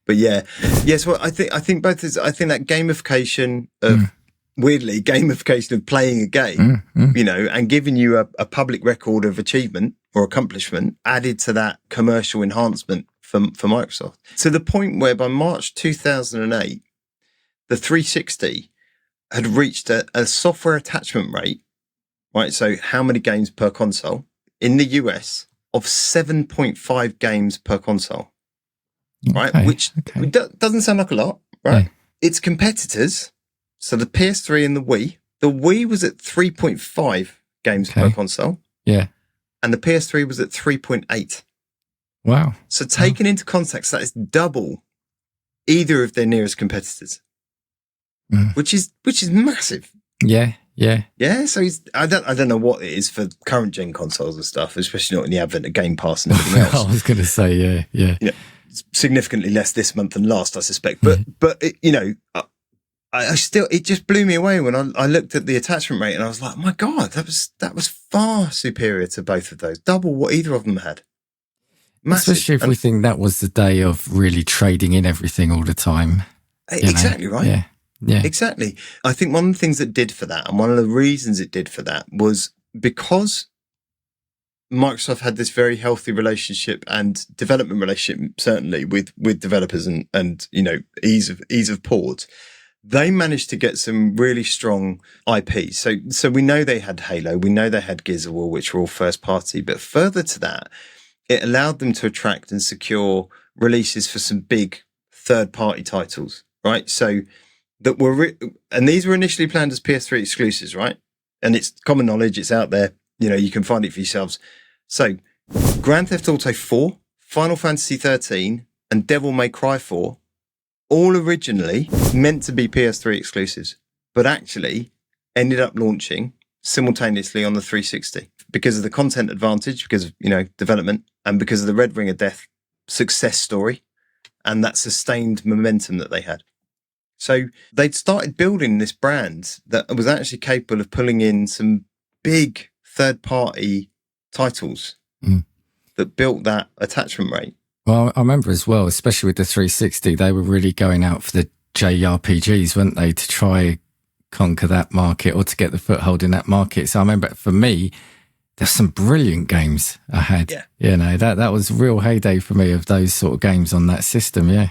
But yes. Well, I think both is. I think that gamification of weirdly gamification of playing a game, and giving you a public record of achievement or accomplishment added to that commercial enhancement for Microsoft, to the point where by March 2008, the 360 had reached a software attachment rate, right? So how many games per console in the US of 7.5 games per console. Right, which doesn't sound like a lot, right? Yeah. Its competitors, so the PS3 and the Wii was at 3.5 games per console. Yeah. And the PS3 was at 3.8. Wow. So taken into context, that is double either of their nearest competitors, which is massive. Yeah. Yeah, so I don't know what it is for current gen consoles and stuff, especially not in the advent of Game Pass and everything else. I was going to say, yeah. Significantly less this month than last, I suspect. But I still, it just blew me away when I looked at the attachment rate and I was like, oh my God, that was far superior to both of those, double what either of them had. Massive. Especially if we think that was the day of really trading in everything all the time. Exactly, right? Yeah, exactly. I think one of the things that did for that, and one of the reasons it did for that, was because Microsoft had this very healthy relationship and development relationship, certainly with developers and ease of port. They managed to get some really strong IP. So we know they had Halo, we know they had Gears of War, which were all first party. But further to that, it allowed them to attract and secure releases for some big third party titles, right? So that were and these were initially planned as PS3 exclusives, right? And it's common knowledge, it's out there. You can find it for yourselves. So, Grand Theft Auto 4, Final Fantasy 13, and Devil May Cry 4, all originally meant to be PS3 exclusives, but actually ended up launching simultaneously on the 360 because of the content advantage, because of, development, and because of the Red Ring of Death success story and that sustained momentum that they had. So they'd started building this brand that was actually capable of pulling in some big third-party titles that built that attachment rate. Well, I remember as well, especially with the 360, they were really going out for the JRPGs, weren't they, to try conquer that market or to get the foothold in that market. So I remember for me, there's some brilliant games I had. Yeah. That was a real heyday for me of those sort of games on that system. Yeah.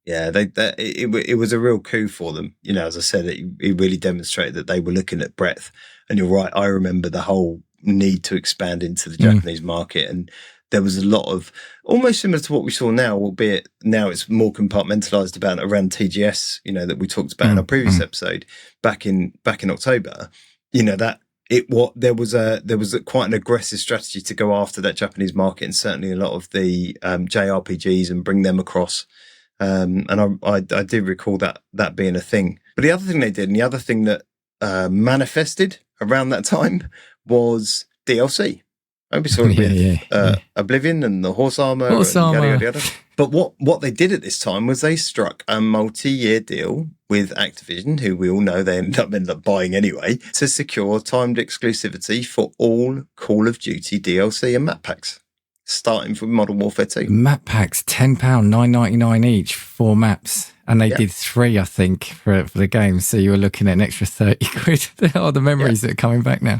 Yeah, it was a real coup for them. As I said, it really demonstrated that they were looking at breadth. And you're right, I remember the whole need to expand into the Japanese market. And there was a lot of, almost similar to what we saw now, albeit now it's more compartmentalized about around TGS, that we talked about in our previous episode back in October, there was quite an aggressive strategy to go after that Japanese market, and certainly a lot of the JRPGs and bring them across. And I did recall that being a thing. But the other thing they did, and the other thing that manifested around that time, was DLC. We saw it with yeah. Oblivion and the Horse Armor. Yada, yada. But what they did at this time was they struck a multi-year deal with Activision, who we all know they ended up buying anyway, to secure timed exclusivity for all Call of Duty DLC and map packs, starting from Modern Warfare 2. Map packs, £10, $9.99 each, 4 maps. And they did 3, I think, for the game. So you were looking at an extra 30 quid. Oh, the memories that are coming back now.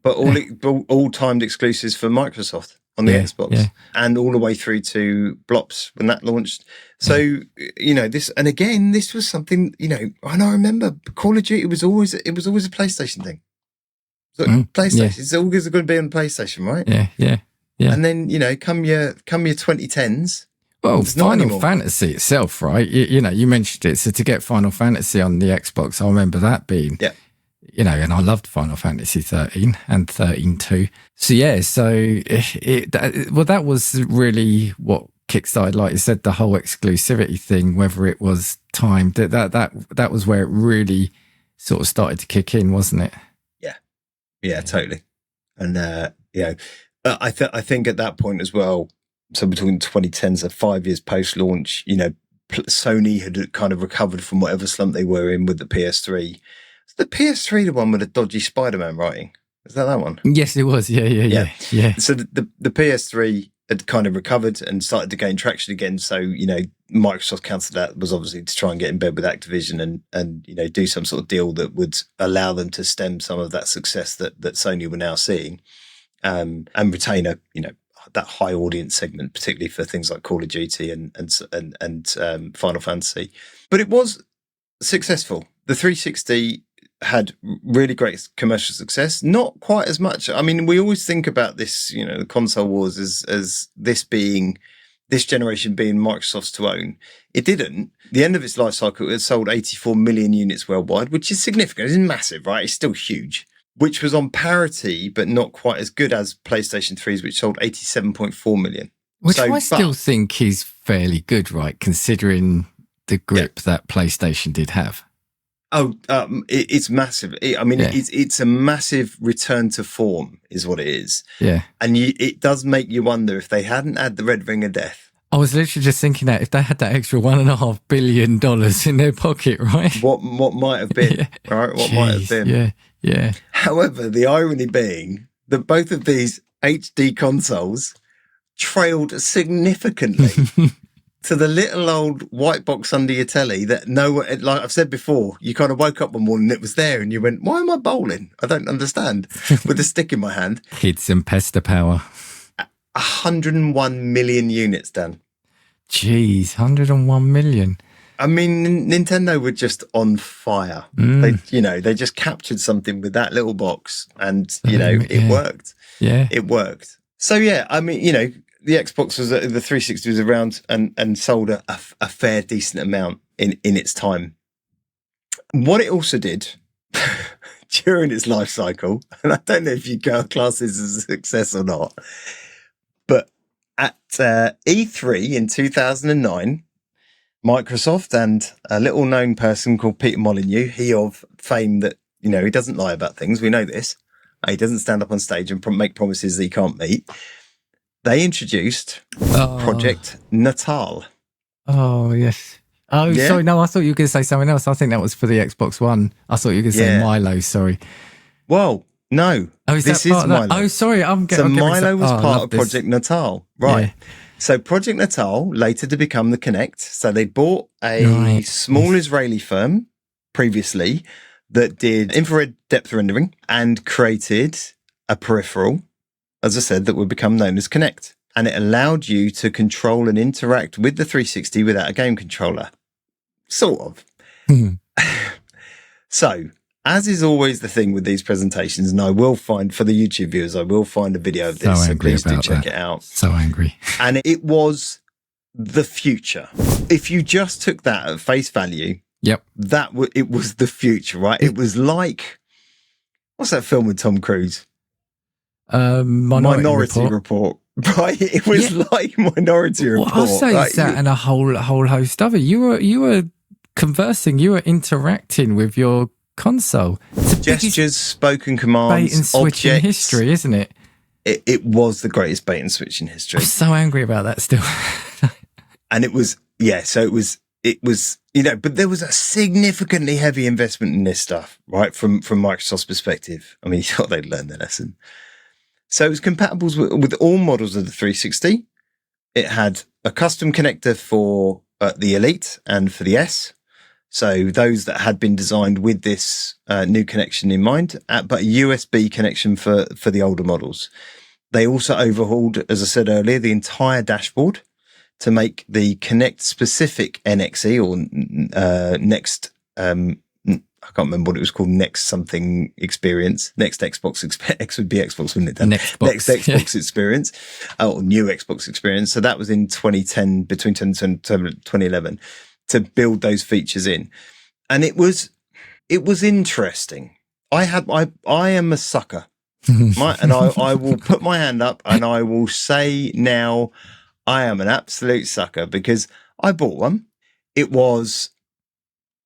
But all timed exclusives for Microsoft on the Xbox, and all the way through to Blops when that launched. So, this, and again, this was something, and I remember Call of Duty was always a PlayStation thing. So PlayStation, it's always going to be on PlayStation, right? Yeah. And then, come your 2010s. Well, Final Fantasy itself, right? You mentioned it. So to get Final Fantasy on the Xbox, I remember that being, and I loved Final Fantasy 13 and 13 too. So that was really what kickstarted, like you said, the whole exclusivity thing, whether it was timed. That was where it really sort of started to kick in, wasn't it? Yeah, totally. And I think at that point as well. So between 2010s and 5 years post-launch, Sony had kind of recovered from whatever slump they were in with the PS3. Is the PS3 the one with the dodgy Spider-Man writing? Is that one? Yes, it was. Yeah. So the PS3 had kind of recovered and started to gain traction again. So, Microsoft countered that was obviously to try and get in bed with Activision and do some sort of deal that would allow them to stem some of that success that Sony were now seeing, and retain that high audience segment, particularly for things like Call of Duty and Final Fantasy. But it was successful. The 360 had really great commercial success, not quite as much. I mean, we always think about this, the console wars as this generation being Microsoft's to own. It didn't. The end of its life cycle, it sold 84 million units worldwide, which is significant. It's massive, right? It's still huge. Which was on parity, but not quite as good as PlayStation 3's, which sold 87.4 million. Which I still think is fairly good, right? Considering the grip that PlayStation did have. Oh, it's massive. It's a massive return to form is what it is. Yeah. And it does make you wonder if they hadn't had the Red Ring of Death. I was literally just thinking that if they had that extra $1.5 billion in their pocket, right? What might have been, right? What might have been. Yeah. However, the irony being that both of these HD consoles trailed significantly to the little old white box under your telly that like I've said before, you kind of woke up one morning and it was there and you went, why am I bowling? I don't understand. With a stick in my hand. Kids and pester power. 101 million units, Dan. Jeez, 101 million. I mean, Nintendo were just on fire. They just captured something with that little box and, it worked. Yeah. It worked. So, I mean, the Xbox the 360 was around and sold a fair decent amount in its time. What it also did during its life cycle, and I don't know if you class this as a success or not, but at E3 in 2009, Microsoft and a little known person called Peter Molyneux, he of fame that, he doesn't lie about things. We know this. He doesn't stand up on stage and make promises that he can't meet. They introduced Project Natal. Oh, yes. Oh, yeah? Sorry. No, I thought you were going to say something else. I think that was for the Xbox One. I thought you were going to say Milo. Sorry. Well, no. Oh, this is Milo. Oh, sorry. Milo was part of Project Natal. Right. Yeah. So Project Natal, later to become the Kinect. So they bought a small Israeli firm previously that did infrared depth rendering and created a peripheral, as I said, that would become known as Kinect. And it allowed you to control and interact with the 360 without a game controller. Sort of. So, as is always the thing with these presentations, and I will find, for the YouTube viewers, I will find a video of this, so please do check it out. So angry. And it was the future. If you just took that at face value, it was the future, right? It was like, what's that film with Tom Cruise? Minority Report. Right? It was like Minority Report. Well, I'll say that and a whole host of it. You were conversing, you were interacting with your console. Gestures, spoken commands, bait and switch in history, isn't it? it was the greatest bait and switch in history. I'm so angry about that still. And it was, so it was, but there was a significantly heavy investment in this stuff, right? From Microsoft's perspective. I mean, you thought they'd learned their lesson. So it was compatible with all models of the 360. It had a custom connector for the Elite and for the S. So those that had been designed with this new connection in mind, but a USB connection for the older models. They also overhauled, as I said earlier, the entire dashboard to make the Kinect specific NXE or next, I can't remember what it was called, next something experience, next Xbox, X would be Xbox, wouldn't it? Next Xbox experience, or new Xbox experience. So that was in 2010, between 2010 and 2011, to build those features in. And it was interesting. I am a sucker. And I will put my hand up and I will say now, I am an absolute sucker because I bought one.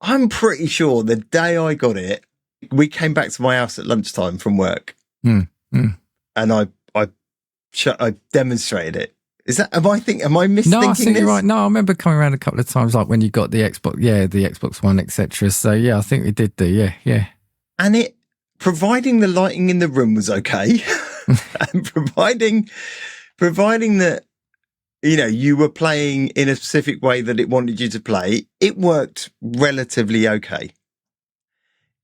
I'm pretty sure the day I got it, we came back to my house at lunchtime from work, and I demonstrated it. Am I misthinking No, I think this? you're right. No, I remember coming around a couple of times, like when you got the Xbox, the Xbox One, etc. So yeah, I think we did do, yeah. And it, providing the lighting in the room was okay, and providing that, you were playing in a specific way that it wanted you to play, it worked relatively okay.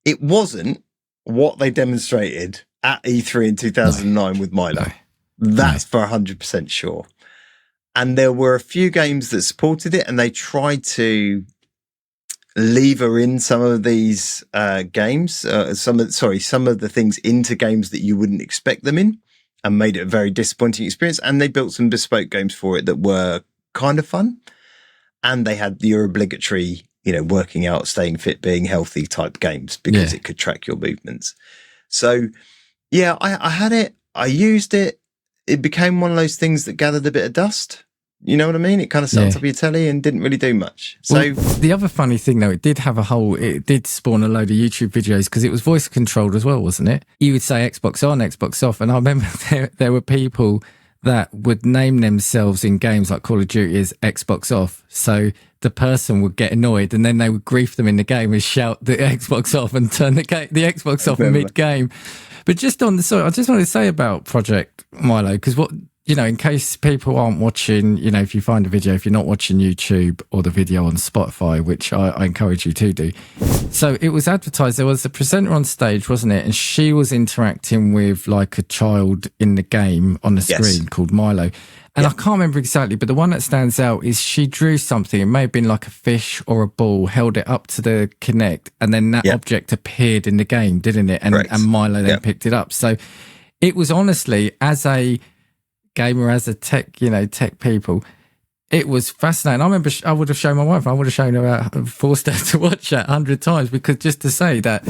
It wasn't what they demonstrated at E3 in 2009 with Milo. No. That's for 100% sure. And there were a few games that supported it, and they tried to lever in some of these games, some of the things into games that you wouldn't expect them in, and made it a very disappointing experience. And they built some bespoke games for it that were kind of fun. And they had your obligatory, working out, staying fit, being healthy type games because it could track your movements. So yeah, I had it. I used it. It became one of those things that gathered a bit of dust. You know what I mean? It kind of sat on top of your telly and didn't really do much. So the other funny thing though, it did spawn a load of YouTube videos because it was voice controlled as well, wasn't it? You would say Xbox on, Xbox off. And I remember there were people that would name themselves in games like Call of Duty as Xbox off. So the person would get annoyed and then they would grief them in the game and shout the Xbox off and turn the Xbox off mid-game. But just on I just wanted to say about Project Milo, because in case people aren't watching, if you find a video, if you're not watching YouTube or the video on Spotify, which I encourage you to do. So it was advertised, there was a presenter on stage, wasn't it? And she was interacting with like a child in the game on the screen called Milo. And I can't remember exactly, but the one that stands out is she drew something. It may have been like a fish or a ball, held it up to the Kinect, and then that object appeared in the game, didn't it? And Milo then picked it up. So it was honestly, as a gamer, as a tech people, it was fascinating. I remember I would have shown my wife, I would have shown her, forced her to watch that 100 times, because just to say that,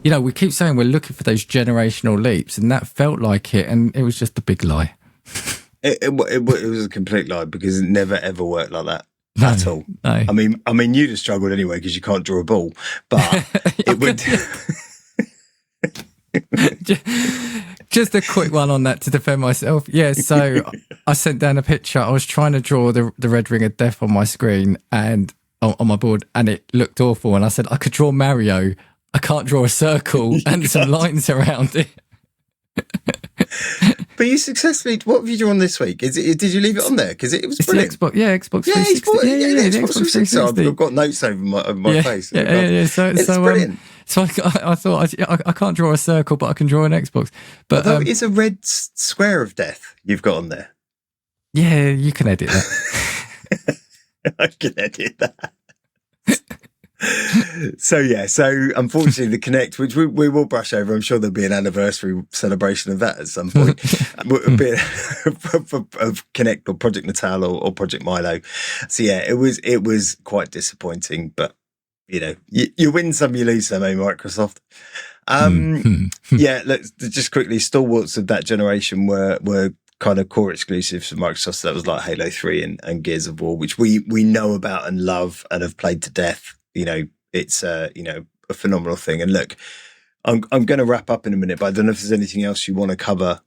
we keep saying we're looking for those generational leaps, and that felt like it, and it was just a big lie. It was a complete lie, because it never ever worked like that at all. No. I mean, you'd have struggled anyway because you can't draw a ball, but it would. Just a quick one on that to defend myself. Yeah, so I sent down a picture. I was trying to draw the red ring of death on my screen and on my board, and it looked awful. And I said, I could draw Mario. I can't draw a circle and some lines around it. But you successfully, what have you drawn this week? Did you leave it on there? Because it was brilliant. Xbox 360. Xbox 360. I've got notes over my face. Yeah. So brilliant. So I thought I can't draw a circle, but I can draw an Xbox. But it's a red square of death you've got on there. Yeah, you can edit that. I can edit that. So unfortunately the Kinect, which we will brush over, I'm sure there'll be an anniversary celebration of that at some point, of Kinect or Project Natal or Project Milo. So yeah, it was quite disappointing, but you win some, you lose some, Microsoft. Let's just quickly, stalwarts of that generation were kind of core exclusives for Microsoft. So that was like Halo 3 and Gears of War, which we know about and love and have played to death. It's a phenomenal thing. And look, I'm going to wrap up in a minute, but I don't know if there's anything else you want to cover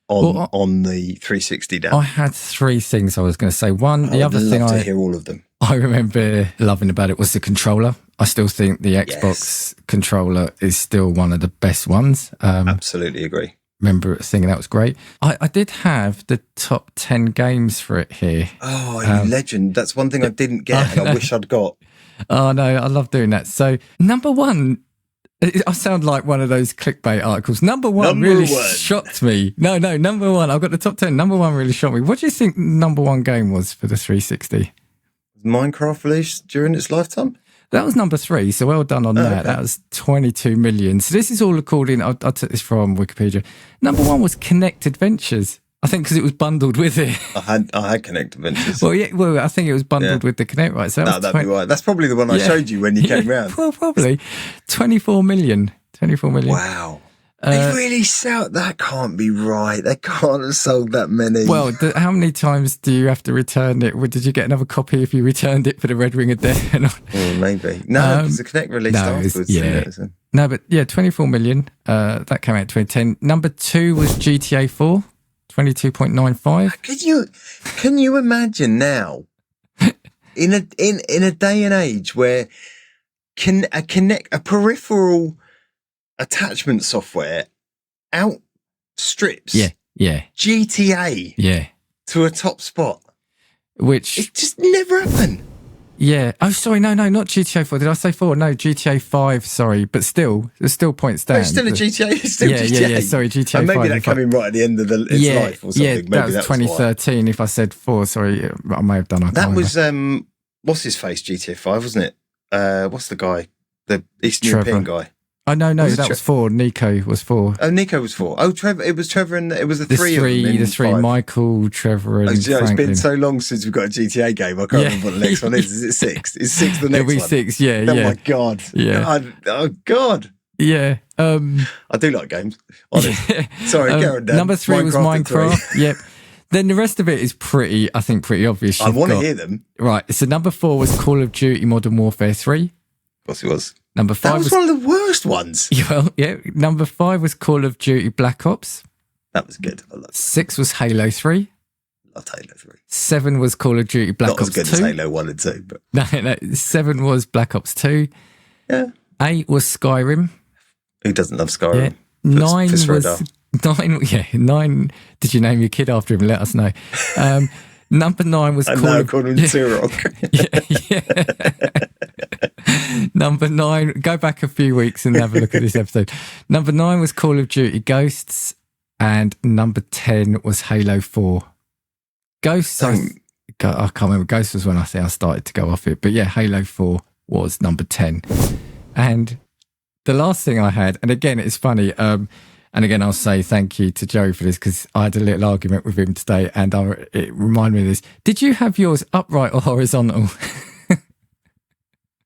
on the 360 down? I had three things I was going to say. One, the other thing to hear all of them. I remember loving about it was the controller. I still think the Xbox controller is still one of the best ones. Absolutely agree. Remember thinking that was great. I did have the top 10 games for it here. Oh, you legend. That's one thing I didn't get and I wish I'd got. Oh, no, I love doing that. So, number one, I sound like one of those clickbait articles. Number one really shocked me. No, number one. I've got the top 10. Number one really shocked me. What do you think number one game was for the 360? Minecraft released during its lifetime? That was number 3, so well done on that. Okay. That was 22 million. So this is all according, I took this from Wikipedia. Number 1 was Kinect Adventures. I think because it was bundled with it. I had Kinect Adventures. Well, I think it was bundled with the Kinect, right? So that'd be right. That's probably the one I showed you when you came round. Well, probably. 24 million. Wow. They really sold. That can't be right. They can't have sold that many. Well, how many times do you have to return it? Did you get another copy if you returned it for the Red Ring of Death? Maybe. No, because the Kinect released afterwards. No, but 24 million. That came out in 2010. Number 2 was GTA 4, 22.95. Can you imagine now, in a day and age where a peripheral attachment software outstrips GTA to a top spot, which it just never happened. Yeah. Oh, sorry. No, not GTA 4. Did I say 4? No, GTA 5. Sorry, but still, there's still points down. It's still a GTA. It's still GTA. Yeah. Sorry, GTA 5. Maybe that came in right at the end of its life or something. Yeah, maybe that was 2013. If I said 4, sorry, I may have done. That was what's his face? GTA 5, wasn't it? What's the guy? The Eastern European guy. Oh, no, that was 4. Nico was 4. Oh, Nico was 4. Oh, Trevor. It was Trevor and it was the three. The three. 5. Michael, Trevor, and Franklin. It's been so long since we've got a GTA game. I can't remember what the next one is. Is it 6? Is 6 the next one? It'll be 6. Yeah. Oh my god. Yeah. Oh god. Yeah. I do like games. Honestly. Sorry, Garrett. Number 3 was Minecraft. Yep. Then the rest of it is pretty obvious. I want to hear them. Right. So number 4 was Call of Duty Modern Warfare 3. Of course it was. Number 5 was one of the worst ones. Well, yeah. Number 5 was Call of Duty Black Ops. That was good. I loved it. 6 was Halo 3. Loved Halo 3. 7 was Call of Duty Black Ops 2. Not as good as Halo 1 and 2. But... No. 7 was Black Ops 2. Yeah. 8 was Skyrim. Who doesn't love Skyrim? Yeah. 9 was... 9. Did you name your kid after him? Let us know. Number 9 was Call of Duty Turok. Number 9, go back a few weeks and have a look at this episode. Number 9 was Call of Duty Ghosts, and number 10 was Halo 4. Ghosts, I can't remember. Ghosts was when I think I started to go off it, but yeah, Halo 4 was number 10. And the last thing I had, and again, it's funny, and again, I'll say thank you to Joe for this because I had a little argument with him today and it reminded me of this. Did you have yours upright or horizontal?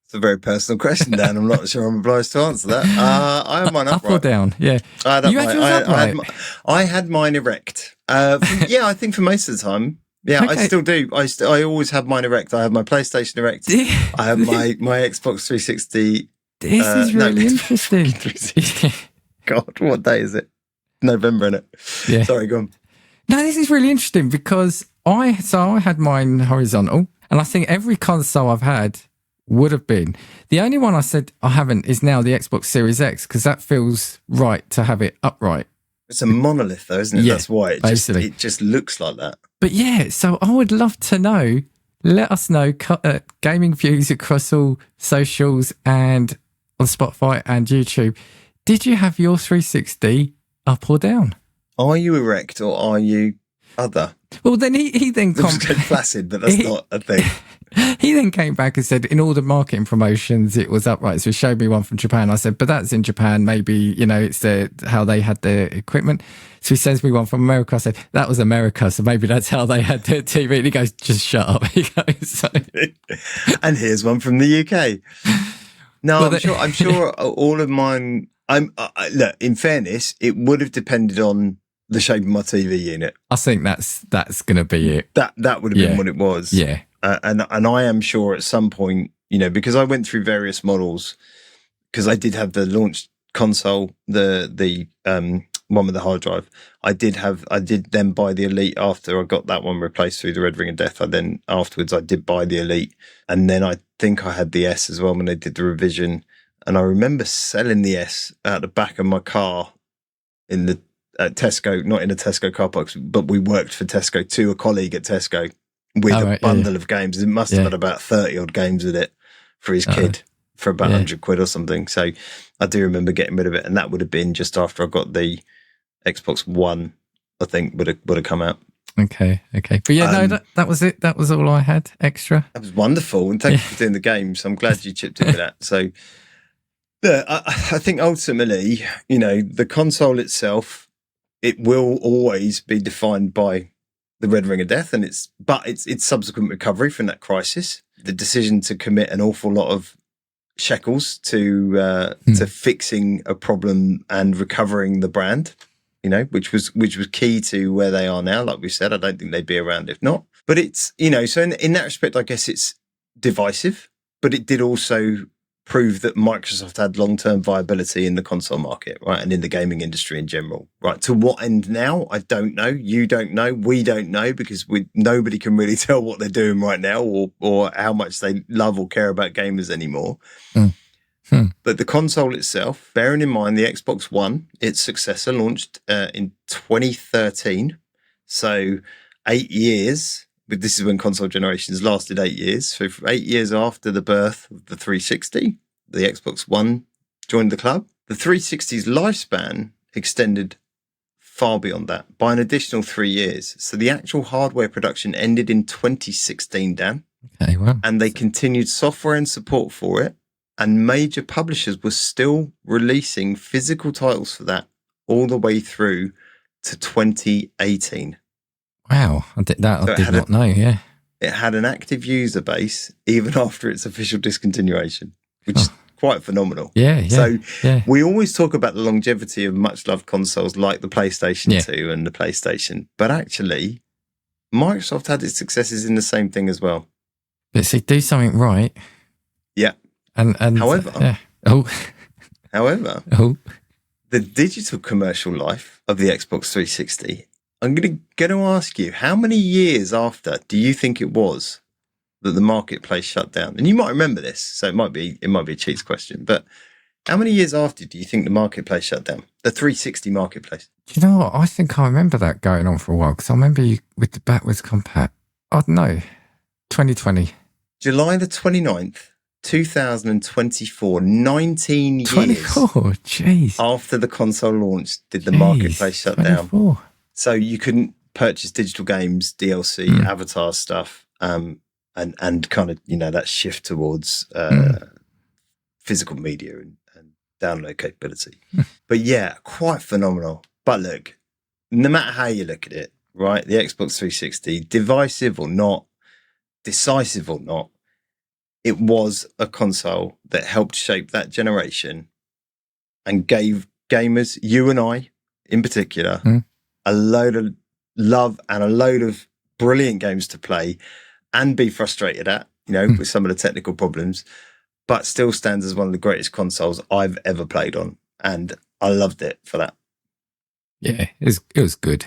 It's a very personal question, Dan. I'm not sure I'm obliged to answer that. I had mine upright. Up or down? Yeah. You had yours upright? I had mine erect. I think for most of the time. Yeah, okay. I still do. I always have mine erect. I have my PlayStation erect. I have my Xbox 360. This is really interesting. God, what day is it? November, innit? Yeah. Sorry, go on. No, this is really interesting because I had mine horizontal, and I think every console I've had would have been. The only one I said I haven't is now the Xbox Series X because that feels right to have it upright. It's a monolith, though, isn't it? Yeah, that's why it just looks like that. But yeah, so I would love to know. Let us know gaming views across all socials and on Spotify and YouTube. Did you have your 360 up or down? Are you erect or are you other? Well, then he then flaccid, but that's not a thing. He then came back and said, in all the marketing promotions, it was upright. So he showed me one from Japan. I said, but that's in Japan. Maybe, it's how they had their equipment. So he sends me one from America. I said, that was America. So maybe that's how they had their TV. And he goes, just shut up. He goes, and here's one from the UK. No, well, I'm sure all of mine... look, in fairness, it would have depended on the shape of my TV unit. I think that's going to be it. That would have been what it was. Yeah. And I am sure at some point, because I went through various models, because I did have the launch console, the one with the hard drive. I did then buy the Elite after I got that one replaced through the Red Ring of Death. Afterwards I did buy the Elite, and then I think I had the S as well when they did the revision. And I remember selling the S out the back of my car in the Tesco, not in a Tesco car park, but we worked for Tesco to a colleague at Tesco with a bundle of games. It must have had about 30 odd games with it for his kid for about 100 quid or something. So I do remember getting rid of it, and that would have been just after I got the Xbox One, I think would have come out. Okay. But that was it. That was all I had extra. That was wonderful, and thank you for doing the games. I'm glad you chipped in with that. So yeah, I think ultimately, the console itself, it will always be defined by the Red Ring of Death, and its subsequent recovery from that crisis. The decision to commit an awful lot of shekels to fixing a problem and recovering the brand, which was key to where they are now. Like we said, I don't think they'd be around if not. But it's, so in that respect, I guess it's divisive, but it did also prove that Microsoft had long-term viability in the console market, right? And in the gaming industry in general, right? To what end now? I don't know. You don't know. We don't know, because nobody can really tell what they're doing right now or how much they love or care about gamers anymore. But the console itself, bearing in mind the Xbox One, its successor, launched in 2013. So 8 years. But this is when console generations lasted 8 years. So for 8 years after the birth of the 360, the Xbox One joined the club. The 360's lifespan extended far beyond that by an additional 3 years. So the actual hardware production ended in 2016, Dan. Okay, wow. And they continued software and support for it. And major publishers were still releasing physical titles for that all the way through to 2018. Wow, I did not know, yeah. It had an active user base even after its official discontinuation, which is quite phenomenal. Yeah. So we always talk about the longevity of much-loved consoles like the PlayStation 2 and the PlayStation, but actually, Microsoft had its successes in the same thing as well. But see, do something right. Yeah. And however, the digital commercial life of the Xbox 360, I'm going to ask you, how many years after do you think it was that the marketplace shut down? And you might remember this, so it might be a cheats question, but how many years after do you think the marketplace shut down? The 360 marketplace. Do you know what? I think I remember that going on for a while, because I remember you with the backwards compat. I don't know, 2020. July the 29th, 2024, 19 years 24, jeez. after the console launch, did the marketplace shut 24. down. So you couldn't purchase digital games, DLC, avatar stuff, and kind of, that shift towards physical media and download capability. But yeah, quite phenomenal. But look, no matter how you look at it, right, the Xbox 360, divisive or not, decisive or not, it was a console that helped shape that generation and gave gamers, you and I in particular, a load of love and a load of brilliant games to play and be frustrated at, with some of the technical problems, but still stands as one of the greatest consoles I've ever played on. And I loved it for that. Yeah, it was good.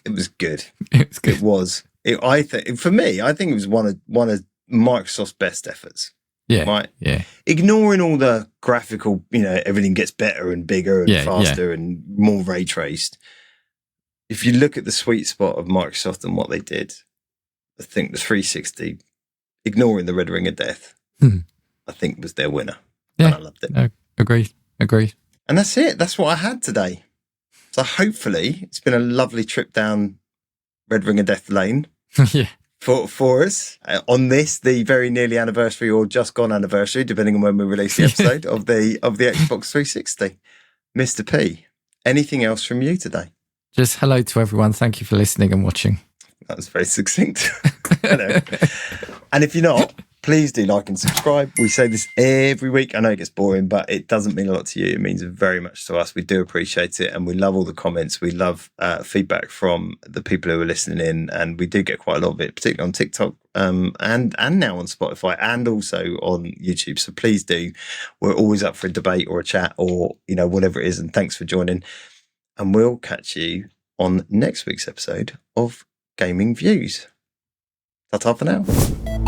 It was good. It was good. It was. I think it was one of Microsoft's best efforts. Yeah. Right. Yeah. Ignoring all the graphical, everything gets better and bigger and faster and more ray traced. If you look at the sweet spot of Microsoft and what they did, I think the 360, ignoring the Red Ring of Death, I think was their winner. Yeah. And I loved it. No, agreed. And that's it. That's what I had today. So hopefully it's been a lovely trip down Red Ring of Death lane. Yeah. For us on this, the very nearly anniversary or just gone anniversary, depending on when we release the episode of the Xbox 360. Mr. P, anything else from you today? Just hello to everyone. Thank you for listening and watching. That was very succinct. Hello. And if you're not, please do like and subscribe. We say this every week. I know it gets boring, but it doesn't mean a lot to you. It means very much to us. We do appreciate it, and we love all the comments. We love feedback from the people who are listening in, and we do get quite a lot of it, particularly on TikTok and now on Spotify and also on YouTube. So please do. We're always up for a debate or a chat or whatever it is. And thanks for joining. and we'll catch you on next week's episode of Gaming Views. Ta-ta for now.